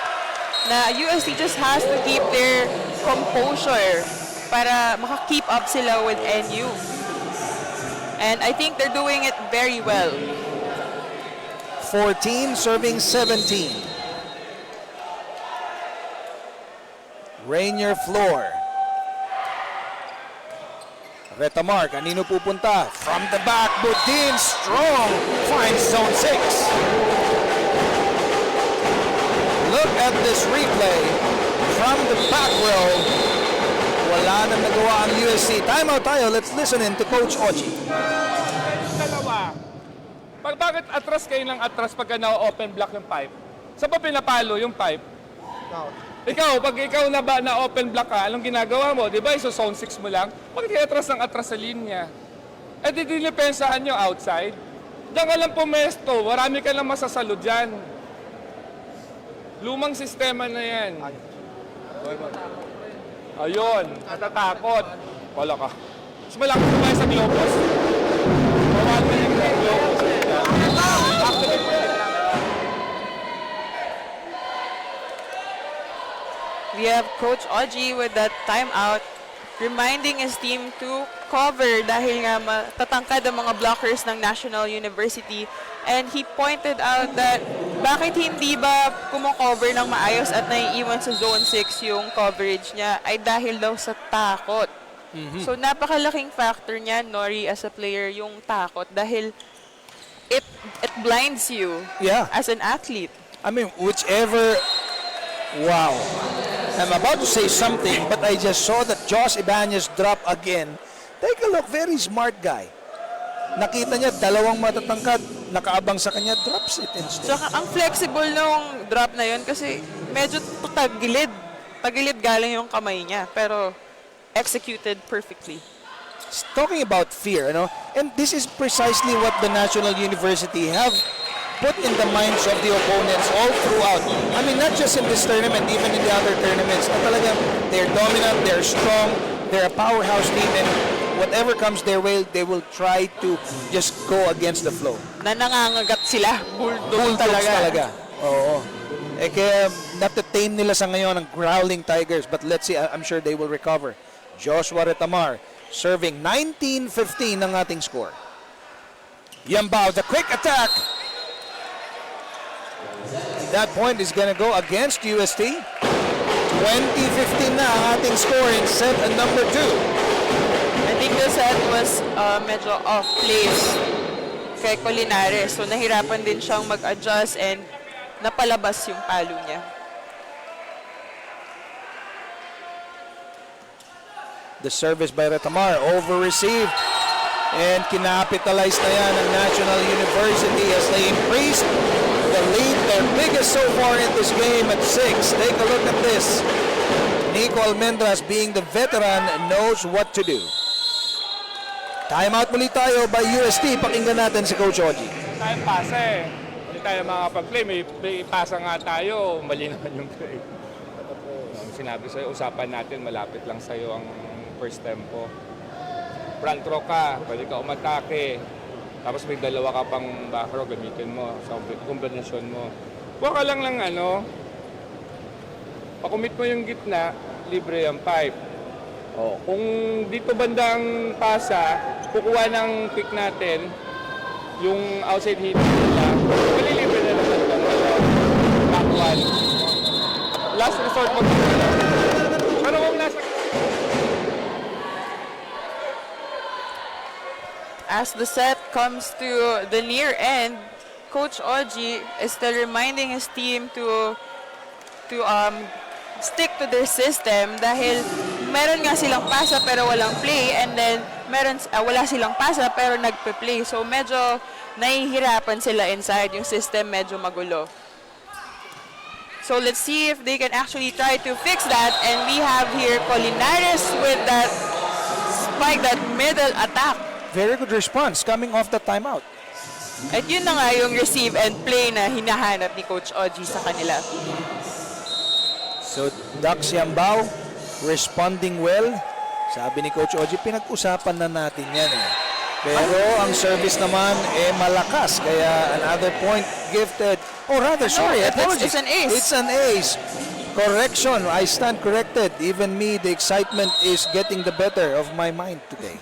na UST just has to keep their composure para maka-keep up sila with NU. And I think they're doing it very well. 14 serving 17. Rainier Floor. Retamar, kanino pupunta? From the back, Budin, strong, finds zone 6. Look at this replay from the back row. Wala nang nagawa ang USC. Timeout tayo. Let's listen in to Coach Ochi. Dalawa. Bakit atras kayo ng atras pagka na-open block yung pipe? Saan pa pinapalo yung pipe? Ikaw, pag ikaw na-open block ka, anong ginagawa mo? Di ba, iso-zone 6 mo lang? Bakit kayo atras ng atras sa linya? Eh, di dinipensahan nyo outside. Diyan ka lang pumesto, marami ka lang masasalo dyan. Lumang sistema na yan. Ayun, natatakot. Wala ka. Mas malaki ba sa Globos? Bawal na yung Globos. Actually, pwede lang. We have Coach Oji with that timeout, reminding his team to cover dahil nga matatangkad ang mga blockers ng National University. And he pointed out that bakit hindi ba kumocover ng maayos at naiiwan sa zone 6 yung coverage niya ay dahil daw sa takot. So napakalaking factor niya, Nori, as a player, yung takot dahil it blinds you as an athlete. I mean, whichever... Wow. I'm about to say something, but I just saw that Josh Ibanez drop again. Take a look, very smart guy. Nakita niya, dalawang matatangkad, nakaabang sa kanya, drops it instead. Tsaka ang flexible nung drop na yun kasi medyo tagilid. Tagilid galing yung kamay niya, pero executed perfectly. talking about fear, and this is precisely what the National University have put in the minds of the opponents all throughout. I mean, not just in this tournament, even in the other tournaments. Na talagang they're dominant, they're strong, they're a powerhouse team, and whatever comes their way, they will try to just go against the flow. Na nangangagat sila. Bulldog Bulldogs talaga. talaga. Oo. Kaya natatame nila sa ngayon ng Growling Tigers, but let's see, I'm sure they will recover. Joshua Retamar serving 19-15 ng ating score. Yambao, the quick attack. That point is going to go against UST. 20-15 na ang ating score in set number 2. I think the set was medyo off place kay Colinares. So nahirapan din siyang mag-adjust and napalabas yung palo niya. The service by Retamar, over-received. And kinapitalize na yan ng National University as they increased the lead, their biggest so far in this game at 6. Take a look at this. Nico Almendras, being the veteran, knows what to do. Timeout muli tayo by UST. Pakinggan natin si Coach Oji. Tayong pasa eh. Hindi tayo makapag-play. May pasa nga tayo. Mali naman yung play. Ang sinabi sa'yo, usapan natin, malapit lang sa'yo ang first tempo. Front row ka, pwede ka umatake. Tapos may dalawa ka pang back row, gamitin mo sa kombinasyon mo. Huwag ka lang pakumit mo yung gitna, libre yung pipe. O, kung dito bandang pasa, kukuha ng pick natin, yung outside hit nila, malilibre na naman itong back one. Last resort mo. Pero kung nasa... As the set comes to the near end, Coach Oji is still reminding his team to stick to their system dahil meron nga silang pasa pero walang play, and then wala silang pasa pero nagpe-play. So medyo nahihirapan sila inside, yung system medyo magulo. So let's see if they can actually try to fix that, and we have here Colinares with that spike, that middle attack. Very good response coming off the timeout. At yun na nga yung receive and play na hinahanap ni Coach Oji sa kanila. So, Dax Yambao responding well. Sabi ni Coach Oji, pinag-usapan na natin yan eh. Pero ang service naman malakas. Kaya another point gifted. Oh, rather, sorry, apologies. It's an ace. It's an ace. Correction, I stand corrected. Even me, the excitement is getting the better of my mind today.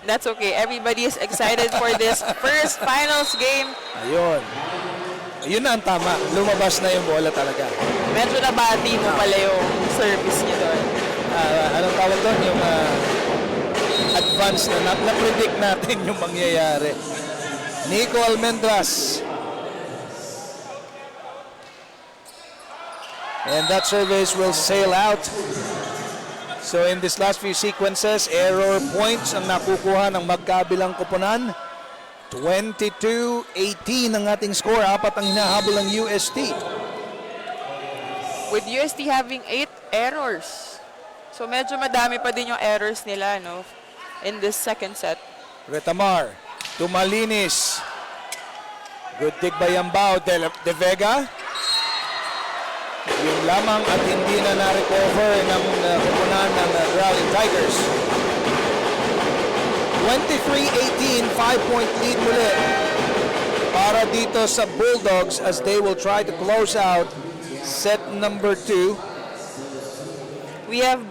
That's okay. Everybody is excited for this first finals game. Ayun. Yun na ang tama. Lumabas na yung bola talaga. Medyo nabati mo pala yung service niya doon. Anong tawag doon? Yung advance na na-predict natin yung mangyayari. Nico Almendras. And that service will sail out. So in this last few sequences, error points ang nakukuha ng magkabilang koponan. 22-18 ang ating score. 4 ang hinahabol ng UST. With UST having 8 errors. So medyo madami pa din yung errors nila, no, in this second set. Retamar to Malinis. Good dig by Yambao. De Vega. Yung lamang at hindi na na-recover ng koponan ng Growling Tigers. 23-18, 5-point lead muli para dito sa Bulldogs as they will try to close out set number 2. We have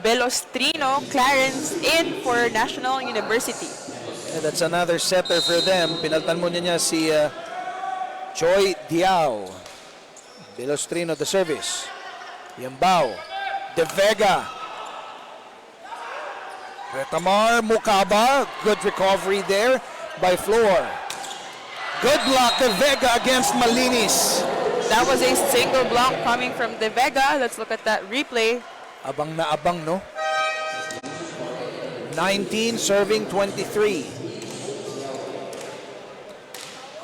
Belostrino, Clarence in for National University. And that's another setter for them. Pinaltan mo niya si Choi Diao. Belostrino, the service. Yambao. De Vega. Retamar, Mukaba. Good recovery there by Flor. Good block, De Vega against Malinis. That was a single block coming from De Vega. Let's look at that replay. Abang na abang, no? 19 serving 23.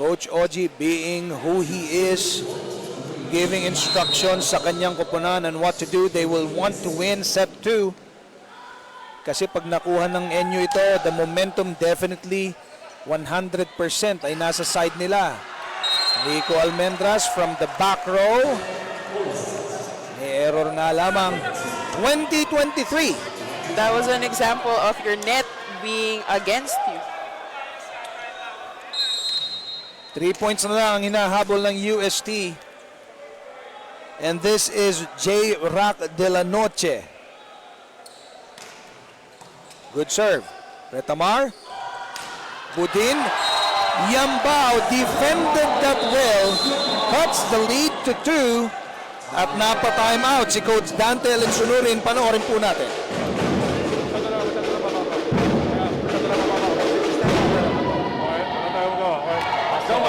Coach Oji being who he is, giving instructions sa kanyang koponan on what to do. They will want to win set 2. Kasi pag nakuha ng NU ito, the momentum definitely 100% ay nasa side nila. Nico Almendras from the back row. May error nga lamang. 20-23. That was an example of your net being against you. 3 points na lang ang hinahabol ng UST. And this is J. Rack de la Noche. Good serve. Retamar. Budin. Yambao defended that well. Cuts the lead to 2. At napa-time out si Coach Dante Alensunurin. Panoorin po natin.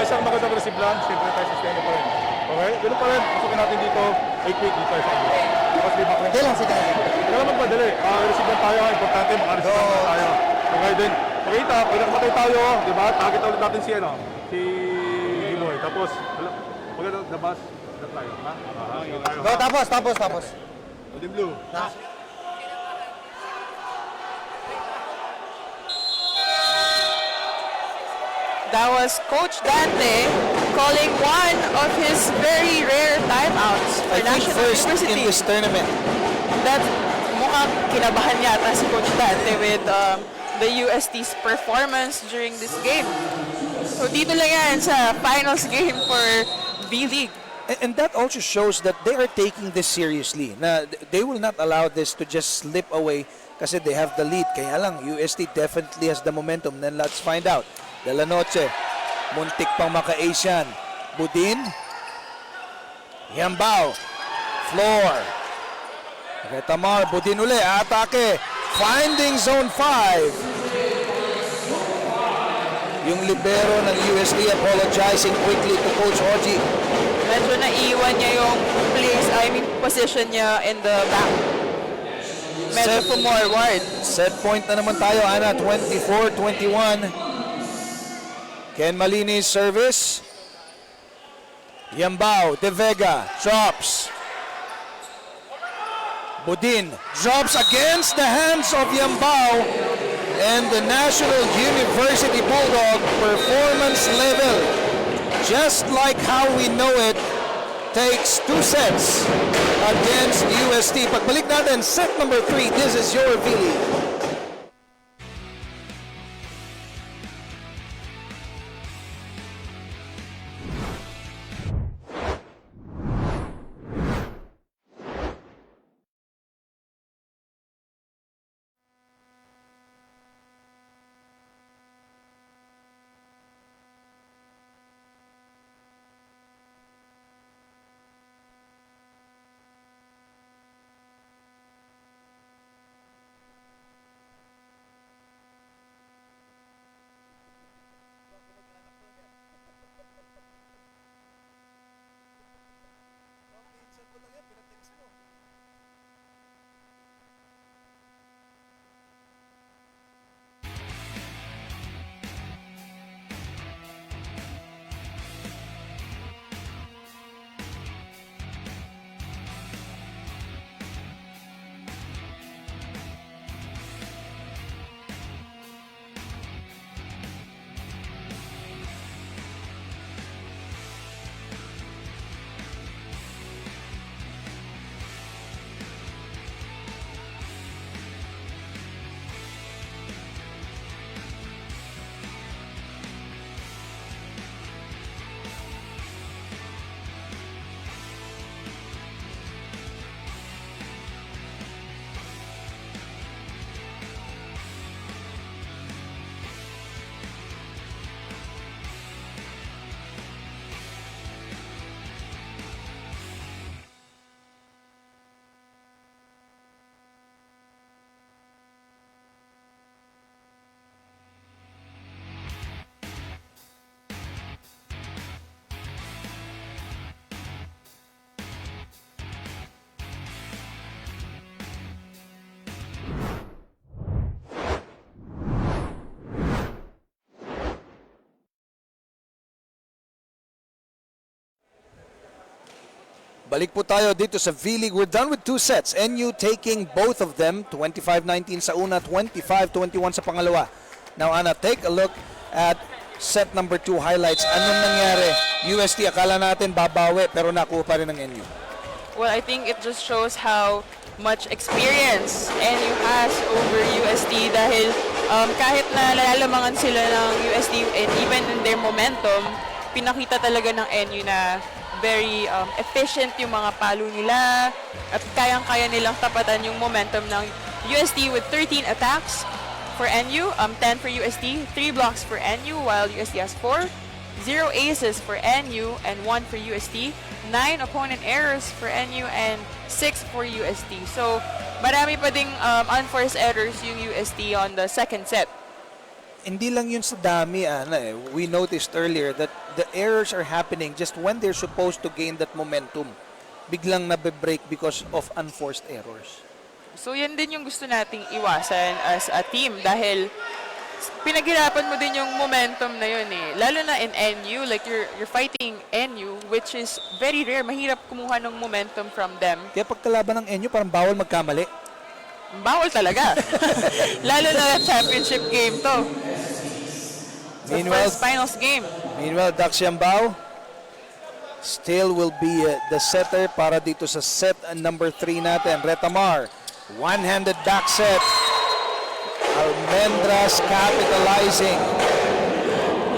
Isang magandang receive lang, siyempre tayo sistema pa rin. Okay? Ganun pa rin, pasukin natin dito, 8 feet dito sa amin. Tapos di back rin. Kaya lang magpadali. Receive lang tayo, importante, makareceive lang tayo. Okay, then, makita, pag nakamatay tayo, di ba? Target ulit natin si, si Giloy. Tapos, maganda, labas, that tayo. Ha? Sige tayo. Tapos. Uling blue. That was Coach Dante calling one of his very rare timeouts for I think National first University. in this tournament. That mukhang kinabahan yata si Coach Dante with the UST's performance during this game. So dito lang yan sa finals game for V-League. And that also shows that they are taking this seriously. Na they will not allow this to just slip away kasi they have the lead. Kaya lang, UST definitely has the momentum. Then let's find out. De La Noche, muntik pang maka-ace yan. Budin. Yambao. Floor. Retamar, Budin uli, atake. Finding zone 5. Yung libero ng USD apologizing quickly to Coach Oji. Medyo naiwan niya yung position niya in the back. Medyo forward. Set point na naman tayo, Ana, 24-21. Ken Malini's service. Yambao, De Vega, drops. Budin drops against the hands of Yambao. And the National University Bulldog performance level, just like how we know it, takes 2 sets against UST. Pagbalik natin, set number 3. This is your V-League. Balik po tayo dito sa V-League. We're done with 2 sets. NU taking both of them. 25-19 sa una, 25-21 sa pangalawa. Now, Ana, take a look at set number 2 highlights. Anong nangyari? UST, akala natin babawi, pero nakuha pa rin ng NU. Well, I think it just shows how much experience NU has over UST dahil kahit na nalalamangan sila ng UST and even in their momentum, pinakita talaga ng NU na very efficient yung mga palo nila at kayang-kaya nilang tapatan yung momentum ng UST with 13 attacks for NU, 10 for UST, 3 blocks for NU while UST has 4, 0 aces for NU and 1 for UST, 9 opponent errors for NU and 6 for UST. So marami pa ding unforced errors yung UST on the second set. Hindi lang yun sa dami, Ana. We noticed earlier that the errors are happening just when they're supposed to gain that momentum. Biglang nabe-break because of unforced errors. So yan din yung gusto nating iwasan as a team dahil pinaghirapan mo din yung momentum na yun eh. Lalo na in NU, like you're fighting NU which is very rare. Mahirap kumuha ng momentum from them. Kaya pagkalaban ng NU, parang bawal magkamali. Bawal talaga. Lalo na championship game to. So first finals game. Meanwhile, Dax Yambao still will be the setter para dito sa set number 3 natin. Retamar, one-handed back set. Almendras capitalizing.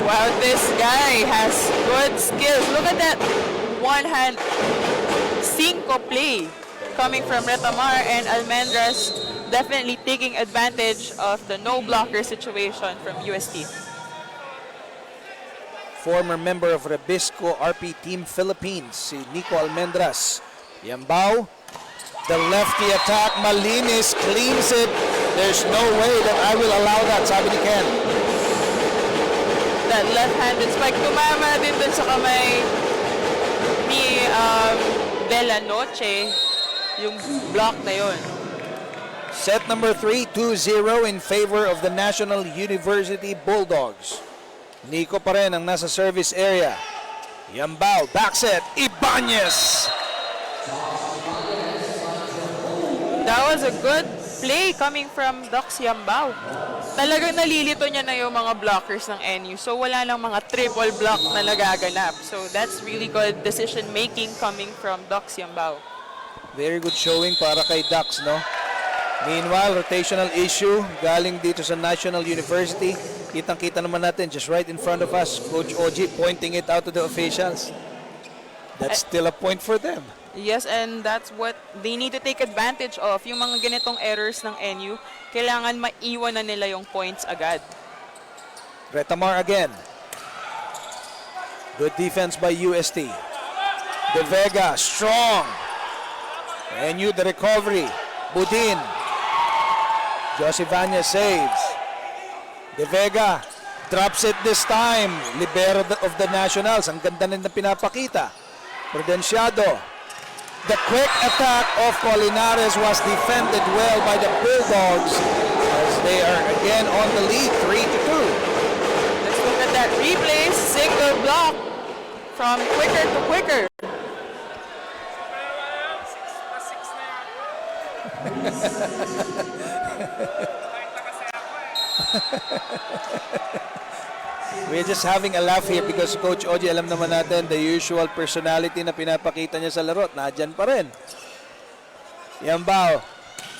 Wow, this guy has good skills. Look at that one-hand cinco play coming from Retamar, and Almendras definitely taking advantage of the no-blocker situation from UST. Former member of Rebisco RP Team Philippines, si Nico Almendras. Yambao, the lefty attack, Malinis cleans it. There's no way that I will allow that, sabi ni Ken. That left-handed spike, tumama din dun sa kamay ni Bella Noche, yung block na yun. Set number 3, 2-0 in favor of the National University Bulldogs. Nico pa rin ang nasa service area. Yambao, back set, Ibanez. That was a good play coming from Dox Yambao. Talagang nalilito niya na yung mga blockers ng NU. So wala lang mga triple block na nagaganap. So that's really good decision making coming from Dox Yambao. Very good showing para kay Dax, no? Meanwhile, rotational issue galing dito sa National University. Kitang-kita naman natin just right in front of us. Coach Oji pointing it out to the officials. That's still a point for them. Yes, and that's what they need to take advantage of. Yung mga ganitong errors ng NU, kailangan maiwan na nila yung points agad. Retamar again. Good defense by UST. De Vega, strong. NU the recovery. Budin. Josivania saves. De Vega drops it this time. Libero of the Nationals. Ang ganda na pinapakita. Prudenciado. The quick attack of Colinares was defended well by the Bulldogs as they are again on the lead, 3-2. Let's look at that replay. Single block from quicker to quicker. We're just having a laugh here because Coach Oji, alam naman natin, the usual personality na pinapakita niya sa laro, nadyan pa rin. Yambao,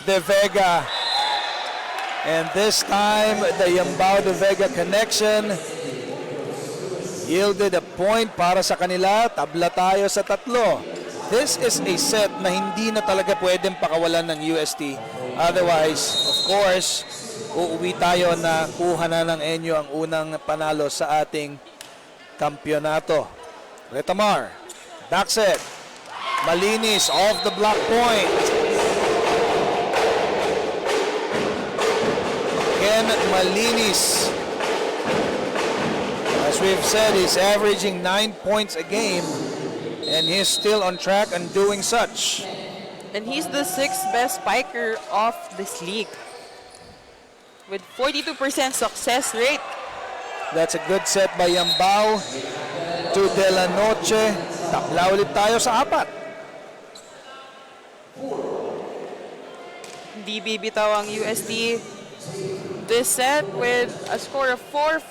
De Vega. And this time, the Yambao-De Vega connection yielded a point para sa kanila. Tabla tayo sa 3. This is a set na hindi na talaga pwedeng pakawalan ng UST. Otherwise, of course, uuwi tayo na kuha na ng NU ang unang panalo sa ating kampyonato. Retamar, back set. Malinis off the block point. Ken Malinis. As we've said, he's averaging 9 points a game and he's still on track and doing such. And he's the 6th best spiker of this league with 42% success rate. That's a good set by Yambao to De La Noche. Tabla ulit tayo sa 4. Hindi bibitaw ang UST this set with a score of 4-4.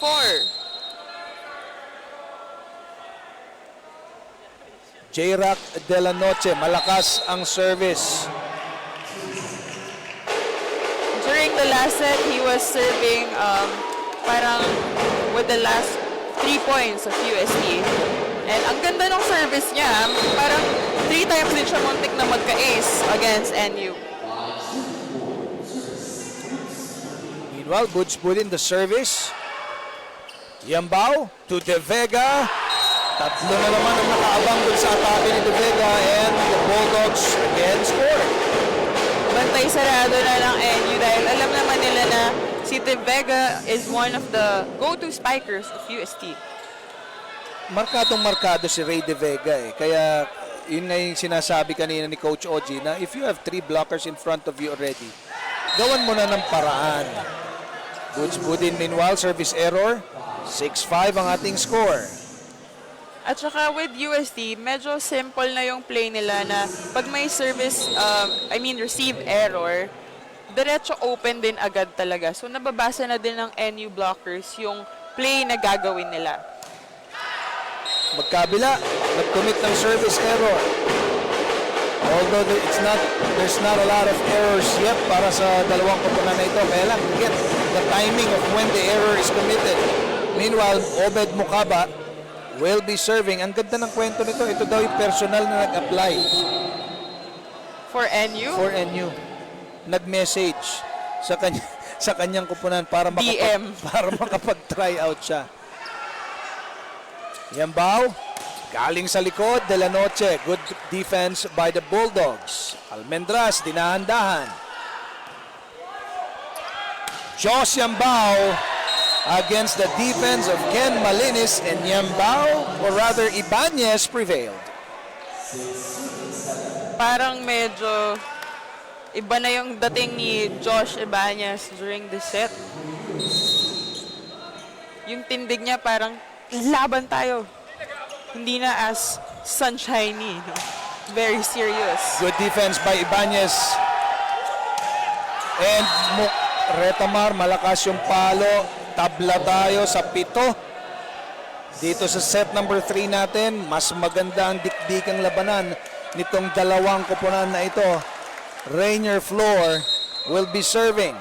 J-Rock de la Noche, malakas ang service. During the last set, he was serving parang with the last 3 points of UST. And ang ganda ng service niya, parang 3 times din siya muntik na magka-ace against NU. Meanwhile, Butch put in the service. Yambao to De Vega. Tatlo na naman ang nakaabang dun sa atake ni De Vega, and the Bulldogs again score. Bantay sarado na ng NU dahil alam naman nila na si De Vega is one of the go-to spikers of UST. Markadong markado si Ray De Vega eh. Kaya yun nga yung sinasabi kanina ni Coach Oji na if you have 3 blockers in front of you already, gawan mo na ng paraan. Butch Budin meanwhile, service error. 6-5 ang ating score. At saka with UST, medyo simple na yung play nila na pag may service, receive error, diretso open din agad talaga. So nababasa na din ng NU blockers yung play na gagawin nila. Magkabila, nag-commit ng service error. Although there's not a lot of errors yet para sa dalawang koponan na ito. Kaya lang, get the timing of when the error is committed. Meanwhile, Obed Mukaba will be serving. Ang ganda ng kwento nito. Ito daw yung personal na nag-apply. For NU? For NU. Nag-message sa kanyang koponan para DM. para makapag-try out siya. Yambao, galing sa likod, De La Noche. Good defense by the Bulldogs. Almendras, dinahan-dahan. Josh Yambao against the defense of Ken Malinis, and Yambao, or rather Ibanez, prevailed. Parang medyo iba na yung dating ni Josh Ibanez during the set. Yung tindig niya parang laban tayo. Hindi na as sunshiny, no? Very serious. Good defense by Ibanez. And Retamar, malakas yung palo. Tabla tayo sa 7. Dito sa set number 3 natin, mas maganda ang dikdikang labanan nitong dalawang koponan na ito. Rainier Floor will be serving.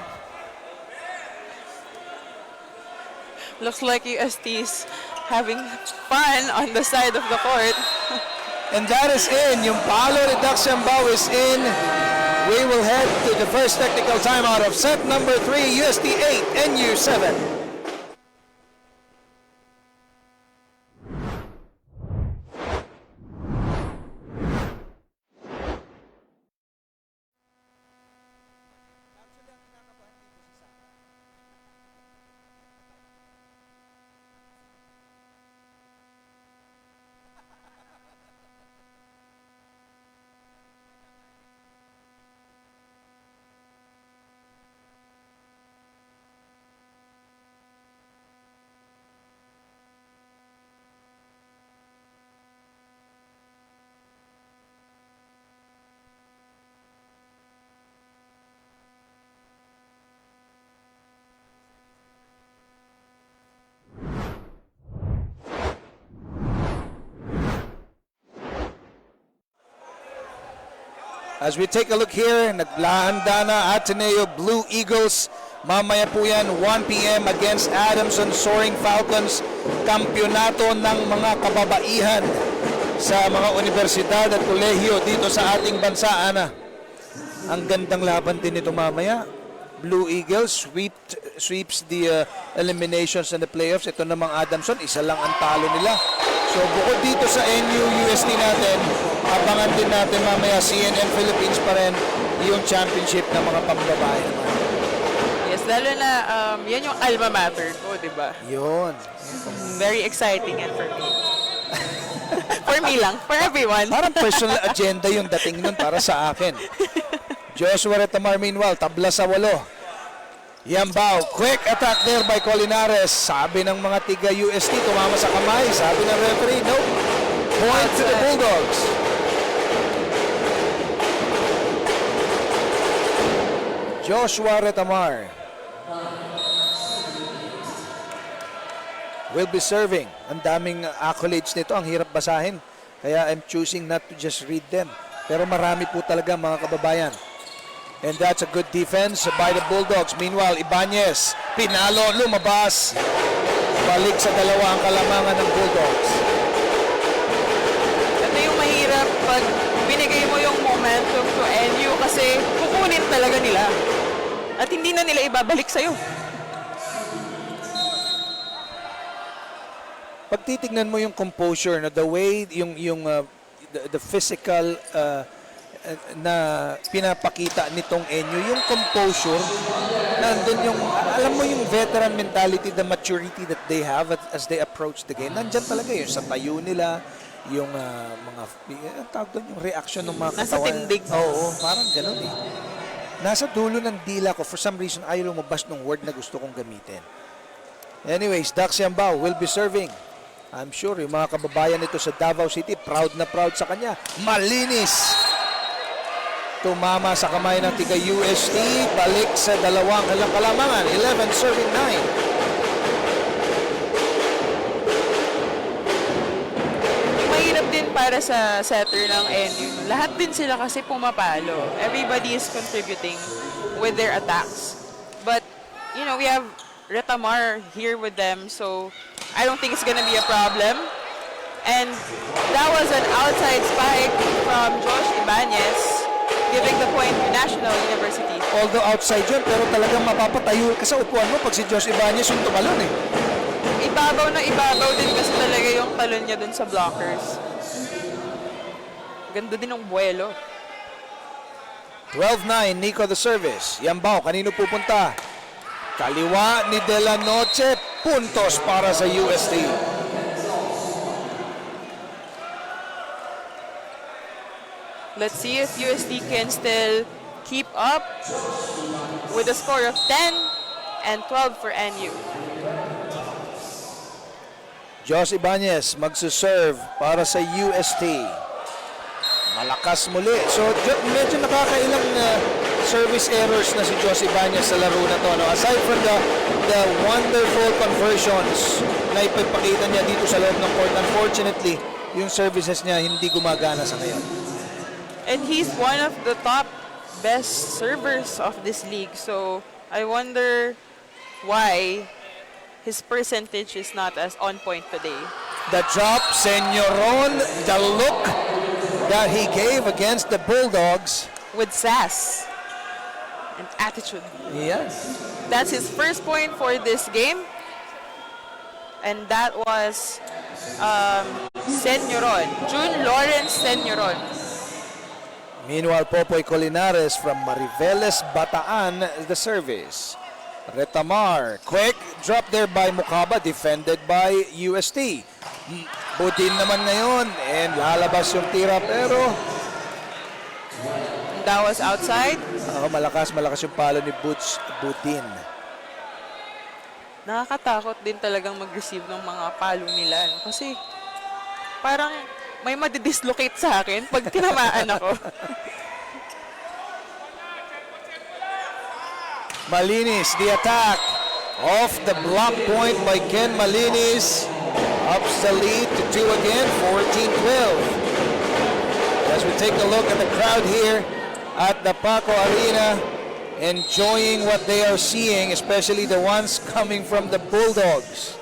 Looks like UST's having fun on the side of the court. And that is in. Yung palo ni Dax Yambao is in. We will head to the first technical timeout of set number 3, UST 8, NU 7. As we take a look here, naglahanda na Ateneo Blue Eagles. Mamaya po yan, 1 p.m. against Adamson Soaring Falcons. Kampyonato ng mga kababaihan sa mga universidad at kolehiyo dito sa ating bansa, Ana. Ang gandang laban din ito mamaya. Blue Eagles sweeps the eliminations and the playoffs. Ito namang Adamson, isa lang ang talo nila. So bukod dito sa NU-UST natin, abangan din natin mamaya CNN Philippines pa rin yung championship ng mga pambabae naman. Yes, lalo na yan yung alma mater ko, di ba? Yun. Very exciting and for me. For me lang, for everyone. Parang personal agenda yung dating nun para sa akin. Joshua Retamar meanwhile, tabla sa 8. Yambao, quick attack there by Colinares. Sabi ng mga tiga UST, tumama sa kamay. Sabi ng referee, no. Point to the Bulldogs. Joshua Retamar will be serving. Ang daming accolades nito. Ang hirap basahin. Kaya I'm choosing not to just read them. Pero marami po talaga mga kababayan. And that's a good defense by the Bulldogs. Meanwhile, Ibanez, pinalo, lumabas. Balik sa dalawa ang kalamangan ng Bulldogs. Ito yung mahirap pag binigay mo yung momentum to NU kasi kukunin talaga nila. At hindi na nila ibabalik sa'yo. Pag titignan mo yung composure, na the way, the physical na pinapakita nitong NU, yung composure, nandun yung, alam mo yung veteran mentality, the maturity that they have as they approach the game. Nandyan talaga yun sa tayo nila, yung mga, ang tawag doon, yung reaction ng mga Nasa katawan. tindig. Oo, parang ganun eh. Nasa dulo ng dila ko, for some reason, ayaw lumabas ng word na gusto kong gamitin. Anyways, Dax Yambao will be serving. I'm sure yung mga kababayan nito sa Davao City, proud na proud sa kanya. Malinis! Tumama sa kamay ng tiga UST, balik sa dalawang kalamangan, 11 serving 9. Mahirap din para sa setter ng NU. Lahat din sila kasi pumapalo. Everybody is contributing with their attacks. But, you know, we have Retamar here with them, so I don't think it's gonna be a problem. And that was an outside spike from Josh Ibanez, giving the point to National University. Although outside yun, pero talagang mapapatayo ka sa upuan mo pag si Josh Ibanez yung tumalon eh. Ibabaw na ibabaw din kasi talaga yung talon niya dun sa blockers. Ganda din ng buwelo. 12-9, Nico the service. Yambao, kanino pupunta? Kaliwa ni De La Noche, puntos para sa UST. Let's see if UST can still keep up with a score of 10 and 12 for NU. Josh Ibanez magsuserve para sa UST. Malakas muli. So medyo nakakailang service errors na si Josh Ibanez sa laro na to. No? Aside from the wonderful conversions na ipagpakita niya dito sa loob ng court, unfortunately, yung services niya hindi gumagana sa ngayon. And he's one of the top best servers of this league. So I wonder why his percentage is not as on point today. The drop, Senyoron, the look that he gave against the Bulldogs. With sass and attitude. Yes. That's his first point for this game. And that was Senyoron. June Lawrence Senyoron. Meanwhile, Popoy Colinares from Mariveles, Bataan, the service. Retamar, quick drop there by Mukaba, defended by UST. Budin naman ngayon, and lalabas yung tira, pero That was outside. malakas yung palo ni Butch Budin. Nakakatakot din talagang mag-receive ng mga palo nila. No? Kasi parang may madidislocate sa akin pag tinamaan ako. Malinis, the attack. Off the block point by Ken Malinis. Ups the lead to 2 again, 14-12. As we take a look at the crowd here at the Paco Arena, enjoying what they are seeing, especially the ones coming from the Bulldogs.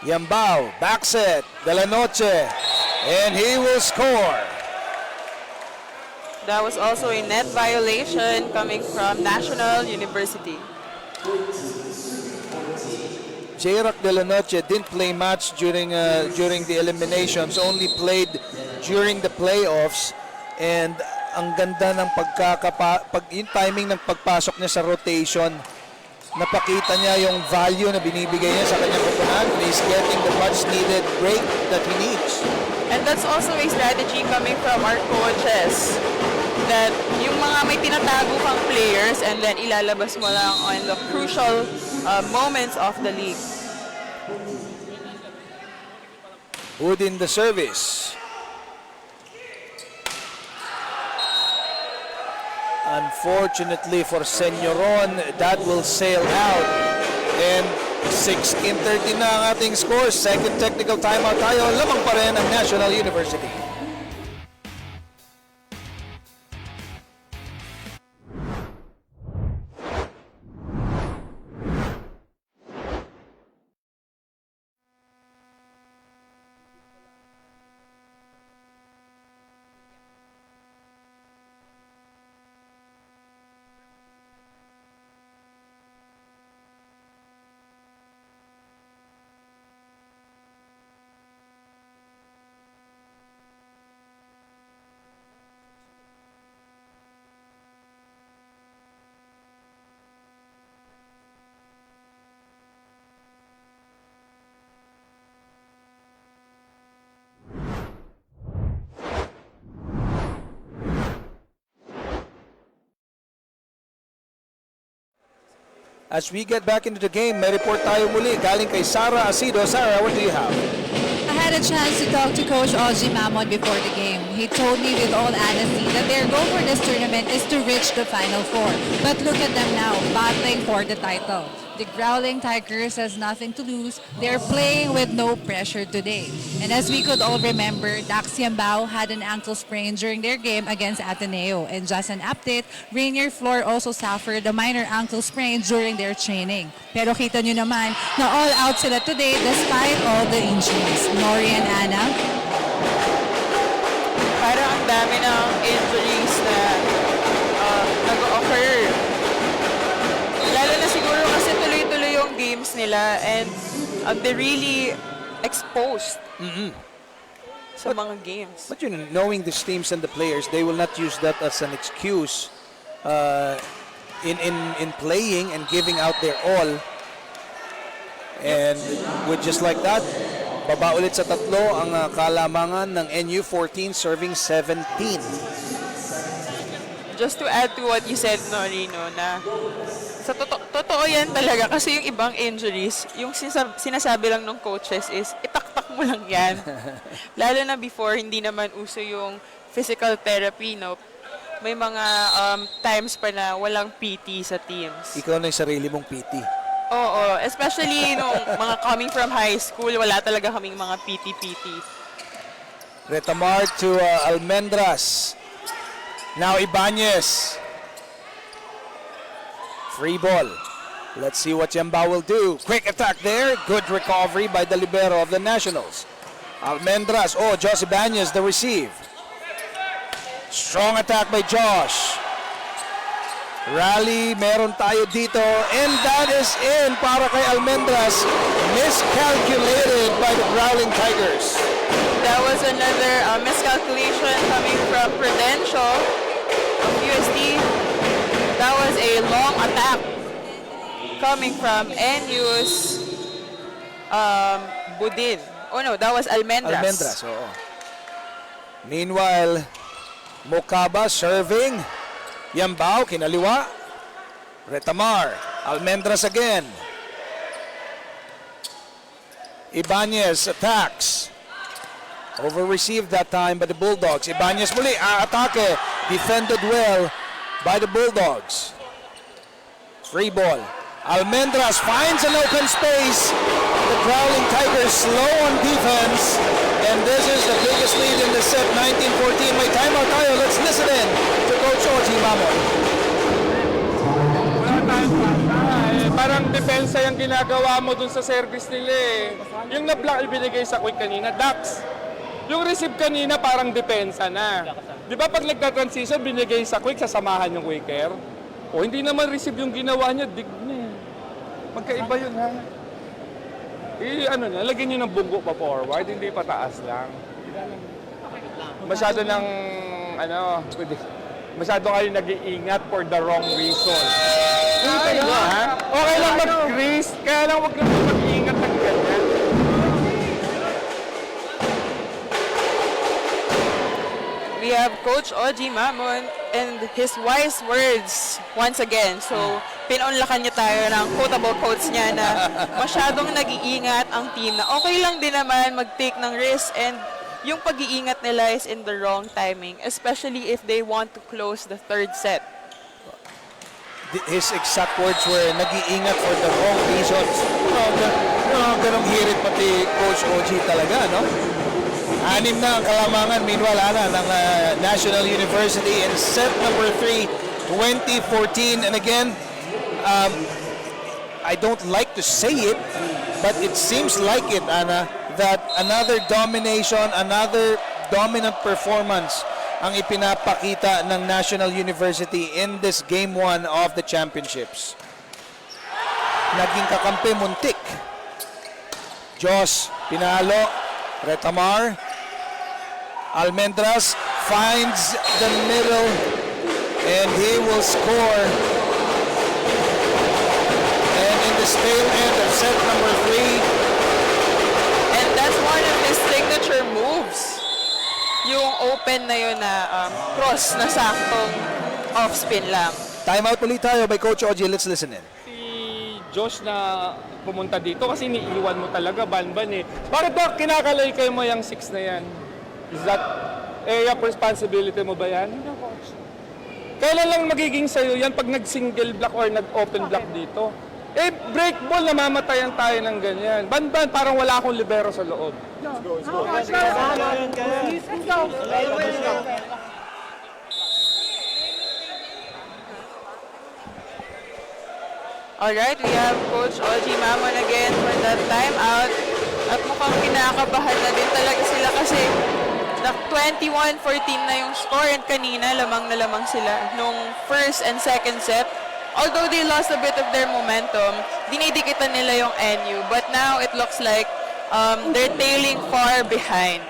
Yambao, back set, De La Noche, and he will score. That was also a net violation coming from National University. J-Rock De La Noche didn't play much during the eliminations, only played during the playoffs, and ang ganda ng yung timing ng pagpasok niya sa rotation, napakita niya yung value na binibigay niya sa kanyang koponan. He's getting the much needed break that he needs. And that's also a strategy coming from our coaches, that yung mga may tinatago kang players and then ilalabas mo lang on the crucial moments of the league. Budin the service. Unfortunately for Senyoron, that will sail out. And 16-13 na ang ating score. Second technical timeout tayo. Lamang pa rin ang National University. As we get back into the game, may report tayo muli galing kay Sarah Asido. Sarah, what do you have? I had a chance to talk to Coach Oji Mamon before the game. He told me with all honesty that their goal for this tournament is to reach the Final Four. But look at them now, battling for the title. The Growling Tigers has nothing to lose. They're playing with no pressure today. And as we could all remember, Dax Yambao had an ankle sprain during their game against Ateneo. And just an update, Rainier Floor also suffered a minor ankle sprain during their training. Pero kita nyo naman na all out sila today despite all the injuries. Nori and Anna? Parang ang dami ng injuries na nag-occur. Lalo na siguro kasi tuloy-tuloy yung games nila and they're really exposed sa mga games. But you know, knowing these teams and the players, they will not use that as an excuse in playing and giving out their all. And with just like that, baba ulit sa tatlo ang kalamangan ng NU 14 serving 17. Just to add to what you said, Norino, na sa totoo yan talaga kasi yung ibang injuries, yung sinasabi lang ng coaches is itaktak mo lang yan. Lalo na before, hindi naman uso yung physical therapy, no? May mga times pa na walang PT sa teams. Ikaw na yung sarili mong PT. Oo, especially nung mga coming from high school, wala talaga kaming mga PT-PT. Retamar to Almendras. Now Ibanez. Free ball. Let's see what Yambao will do. Quick attack there. Good recovery by the libero of the Nationals. Almendras. Oh, Josh Ibanez, the receive. Strong attack by Josh. Rally, meron tayo dito. And that is in para kay Almendras. Miscalculated by the Growling Tigers. That was another miscalculation coming from Prudential of USD. That was a long attack coming from NU's Budin. Oh no, that was Almendras. Almendras, oo. Meanwhile, Mokaba serving. Yambao, kinaliwa. Retamar. Almendras again. Ibanez attacks. Over-received that time by the Bulldogs. Ibanez muli, atake. Defended well by the Bulldogs. Free ball. Almendras finds an open space. The Growling Tigers slow on defense. And this is the biggest lead in the set, 19-14. May timeout tayo. Let's listen in to Coach Oji Mamon. Wala tayong parang depensa yung ginagawa mo dun sa service nila eh. Yung na-block ibinigay sa quick kanina, Dax. Yung receive kanina parang depensa na. Di ba pag nagka-transition, binigay sa quick, sasamahan yung quicker? O hindi naman receive yung ginawa niya, dig na eh. Magkaiba yun ha. Lagyan nyo ng bunggo pa forward, hindi pa taas lang. Masyado ng, masyado kayo nag-iingat for the wrong reason. Okay lang mag-grease, kaya lang huwag lang mag-iingat ng ganyan. We have Coach Oji Mamon and his wise words once again. So, pinunlakan niya tayo ng quotable quotes niya na masyadong nag-iingat ang team na okay lang din naman mag-take ng risk and yung pag-iingat nila is in the wrong timing, especially if they want to close the third set. his exact words were, nag-iingat for the wrong reasons. Ganong hirit pati Coach OG talaga, no? 6 na ang kalamangan, meanwhile, ng National University in set number 3, 2014. And again, I don't like to say it, but it seems like it, Ana, that another domination, another dominant performance ang ipinapakita ng National University in this Game 1 of the championships. Naging kakampi, muntik. Jos, pinalo. Retamar. Almendras finds the middle and he will score. And in the tail end of set number 3, And that's one of his signature moves. Yung open na yun na cross na saktong off-spin lang. timeout ulit tayo by Coach OG. Let's listen in. Si Josh na pumunta dito kasi niiwan mo talaga, Banban eh. Bakit ba kinakalaykay mo yung 6 na yan? Is that area of responsibility mo ba yan? Kailan lang magiging sa'yo yan pag nag-single block or nag-open block dito? Eh, break ball, namamatayan tayo ng ganyan. Banban, parang wala akong libero sa loob. Alright, we have Coach OG Mamon again for that timeout. At mukhang kinakabahan na din talaga sila kasi 21-14 na yung score and kanina lamang na lamang sila nung first and second set. Although they lost a bit of their momentum, dinidikitan nila yung NU. But now it looks like they're tailing far behind.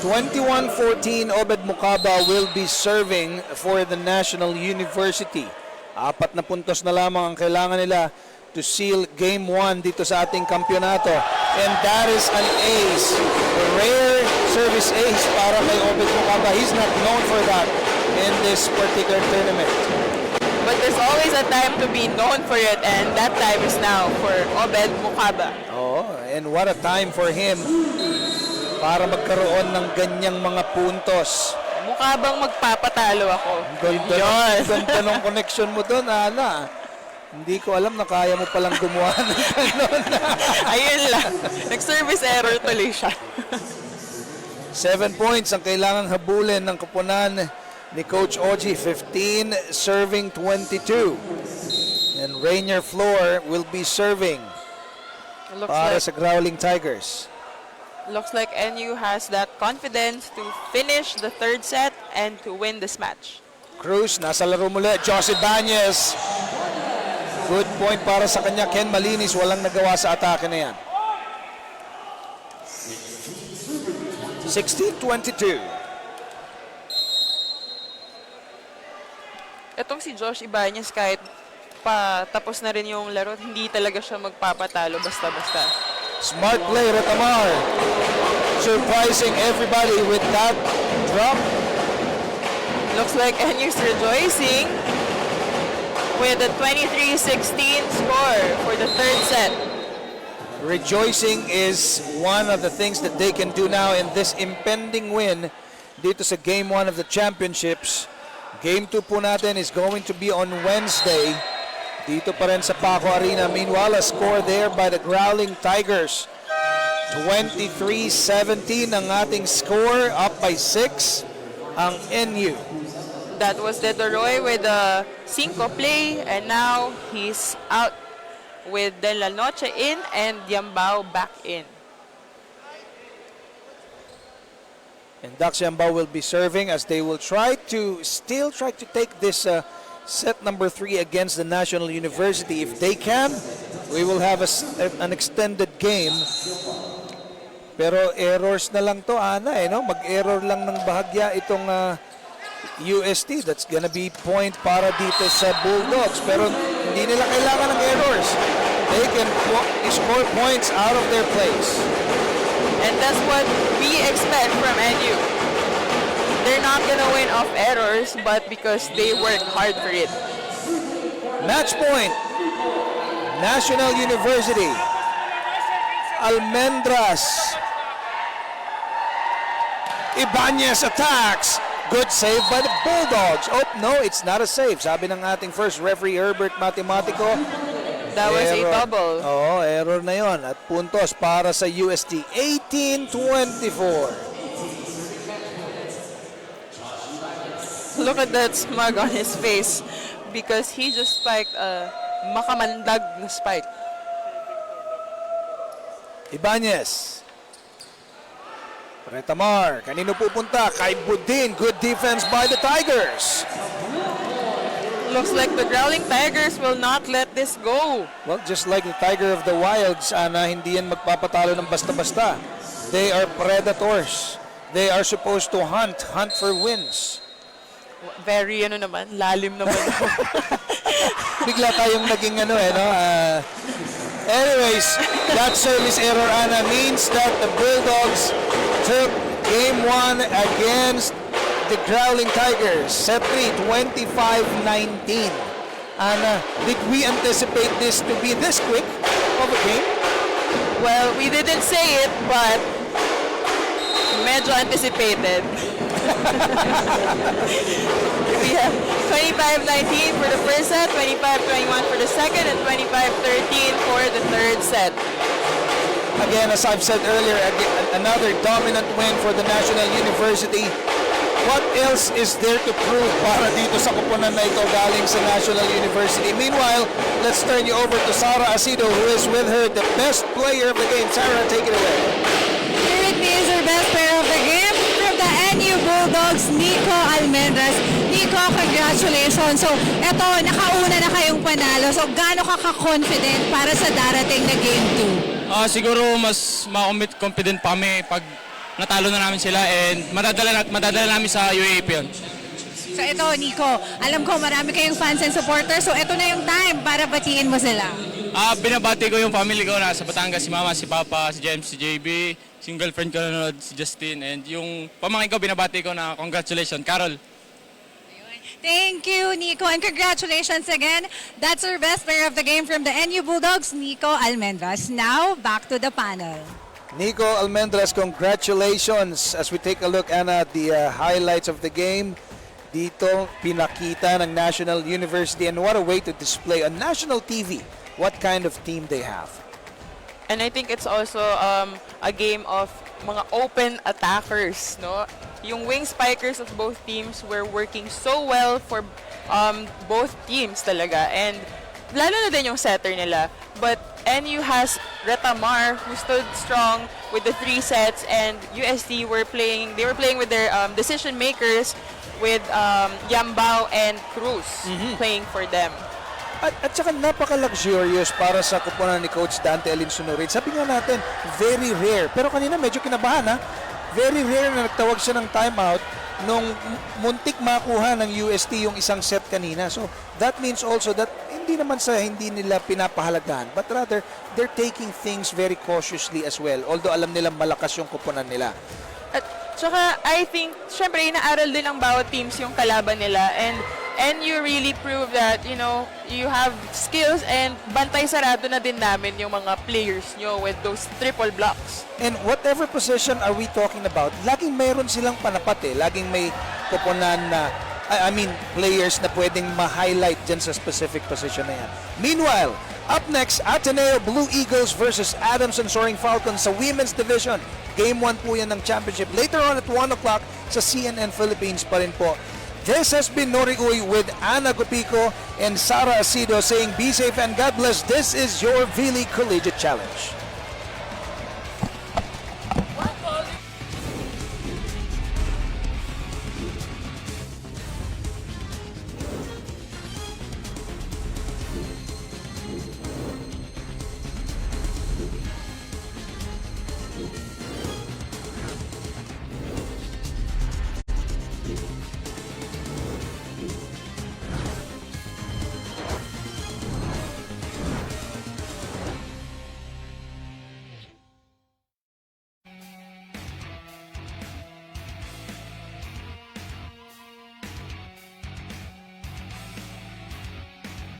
21-14, Obed Mukaba will be serving for the National University. 4 na puntos na lamang ang kailangan nila to seal Game 1 dito sa ating kampyonato. And that is an ace. A rare service ace para kay Obed Mukaba. He's not known for that in this particular tournament. But there's always a time to be known for it, and that time is now for Obed Mukaba. Oh, and what a time for him para magkaroon ng ganyang mga puntos. Mukha bang magpapatalo ako? Ganda ng connection mo doon, Ana. Hindi ko alam na kaya mo palang gumawa ng gano'n. Ayun lang. Nag-service error tuloy siya. 7 points ang kailangang habulin ng koponan ni Coach OG. 15 serving 22. And Rainier Floor will be serving para sa Growling Tigers. Looks like NU has that confidence to finish the third set and to win this match. Cruz, nasa laro muli. Jose Bañez. Good point para sa kanya. Ken Malinis, walang nagawa sa atake na yan. 16-22. Itong si Josh Ibanez, kahit pa tapos na rin yung laro, hindi talaga siya magpapatalo basta-basta. Smart play, Retamar. Surprising everybody with that drop. Looks like NU's rejoicing with a 23-16 score for the third set. Rejoicing is one of the things that they can do now in this impending win dito sa Game 1 of the championships. Game 2 po natin is going to be on Wednesday dito pa rin sa Paco Arena. Meanwhile, a score there by the Growling Tigers. 23-17 ang ating score, up by 6 ang NU. That was De Doroy with a 5 play, and now he's out with De La Noche in and Yambao back in. And Dax Yambao will be serving as they will still try to take this set number 3 against the National University. If they can, we will have an extended game. Pero errors na lang to, Ana, no? Mag-error lang ng bahagya itong UST. That's gonna be point para dito sa Bulldogs. Pero hindi nila kailangan ng errors. They can score points out of their place. And that's what we expect from NU. They're not gonna win off errors, but because they work hard for it. Match point. National University. Almendras. Ibanez attacks. Good save by the Bulldogs. Oh, no, it's not a save. Sabi ng ating first referee, Herbert Matematico. That was a Error. double. Oo, error na yon. At puntos para sa UST. 18-24. Look at that smug on his face because he just spiked a makamandag na spike. Ibanez. Retamar. Kanino pupunta? Kay Budin. Good defense by the Tigers. Looks like the Growling Tigers will not let this go. Well, just like the Tiger of the Wilds, Ana, hindi yan magpapatalo ng basta-basta. They are predators. They are supposed to hunt for wins. Very lalim naman. Bigla tayong naging anyways, that service error, Ana, means that the Bulldogs took game 1 against the Growling Tigers. Set 3, 25-19. Ana, did we anticipate this to be this quick of a game? Well, we didn't say it, but medyo anticipated. We have 25-19 for the first set, 25-21 for the second, and 25-13 for the third set. Again, as I've said earlier, another dominant win for the National University. What else is there to prove para dito sa kupunan na ito galing sa National University? Meanwhile, let's turn you over to Sara Asido, who is with her, the best player of the game. Sarah, take it away. Here with me is our best player of the game from the NU Bulldogs, Nico Almendras. Nico, congratulations. So, eto, nakauna na kayong panalo. So, gaano ka-confident para sa darating na Game 2? Siguro mas confident pa kami pag natalo na namin sila and madadala namin sa UAAP yun. So, ito, Nico, alam ko marami kayong fans and supporters. So, ito na yung time para batiin mo sila. Binabati ko yung family ko na sa Batangas, si Mama, si Papa, si James, si JB, si girlfriend ko nanonood, si Justin, and yung pamangkin ko binabati ko na congratulations, Carol. Thank you, Nico, and congratulations again. That's our best player of the game from the NU Bulldogs, Nico Almendras. Now, back to the panel. Nico Almendras, congratulations. As we take a look, Anna, at the highlights of the game, dito pinakita ng National University, and what a way to display on national TV what kind of team they have. And I think it's also a game of mga open attackers, no? Yung wing spikers of both teams were working so well for both teams talaga. And lalo na din yung setter nila. But NU has Retamar, who stood strong with the 3 sets, and UST were playing with their decision makers with Yambao and Cruz playing for them. At saka napaka-luxurious para sa kupunan ni Coach Dante Alinsunurin. Sabi nga natin, very rare. Pero kanina medyo kinabahan, ha? Very rare na nagtawag siya ng timeout nung muntik makuha ng UST yung isang set kanina. So that means also that hindi naman sa hindi nila pinapahalagahan, but rather they're taking things very cautiously as well. Although alam nila malakas yung kupunan nila. At saka I think, syempre inaaral din ng bawat teams yung kalaban nila, and you really prove that, you know, you have skills, and bantay sarado na din namin yung mga players nyo with those triple blocks. And whatever position are we talking about, laging mayroon silang panapat eh. Laging may kupunan na, players na pwedeng ma-highlight dyan sa specific position na yan. Meanwhile, up next, Ateneo Blue Eagles versus Adamson Soaring Falcons sa Women's Division. Game 1 po yan ng championship. Later on at 1 o'clock sa CNN Philippines pa rin po. This has been Nori Uy with Ana Gupico and Sara Asido saying be safe and God bless. This is your Vili Collegiate Challenge.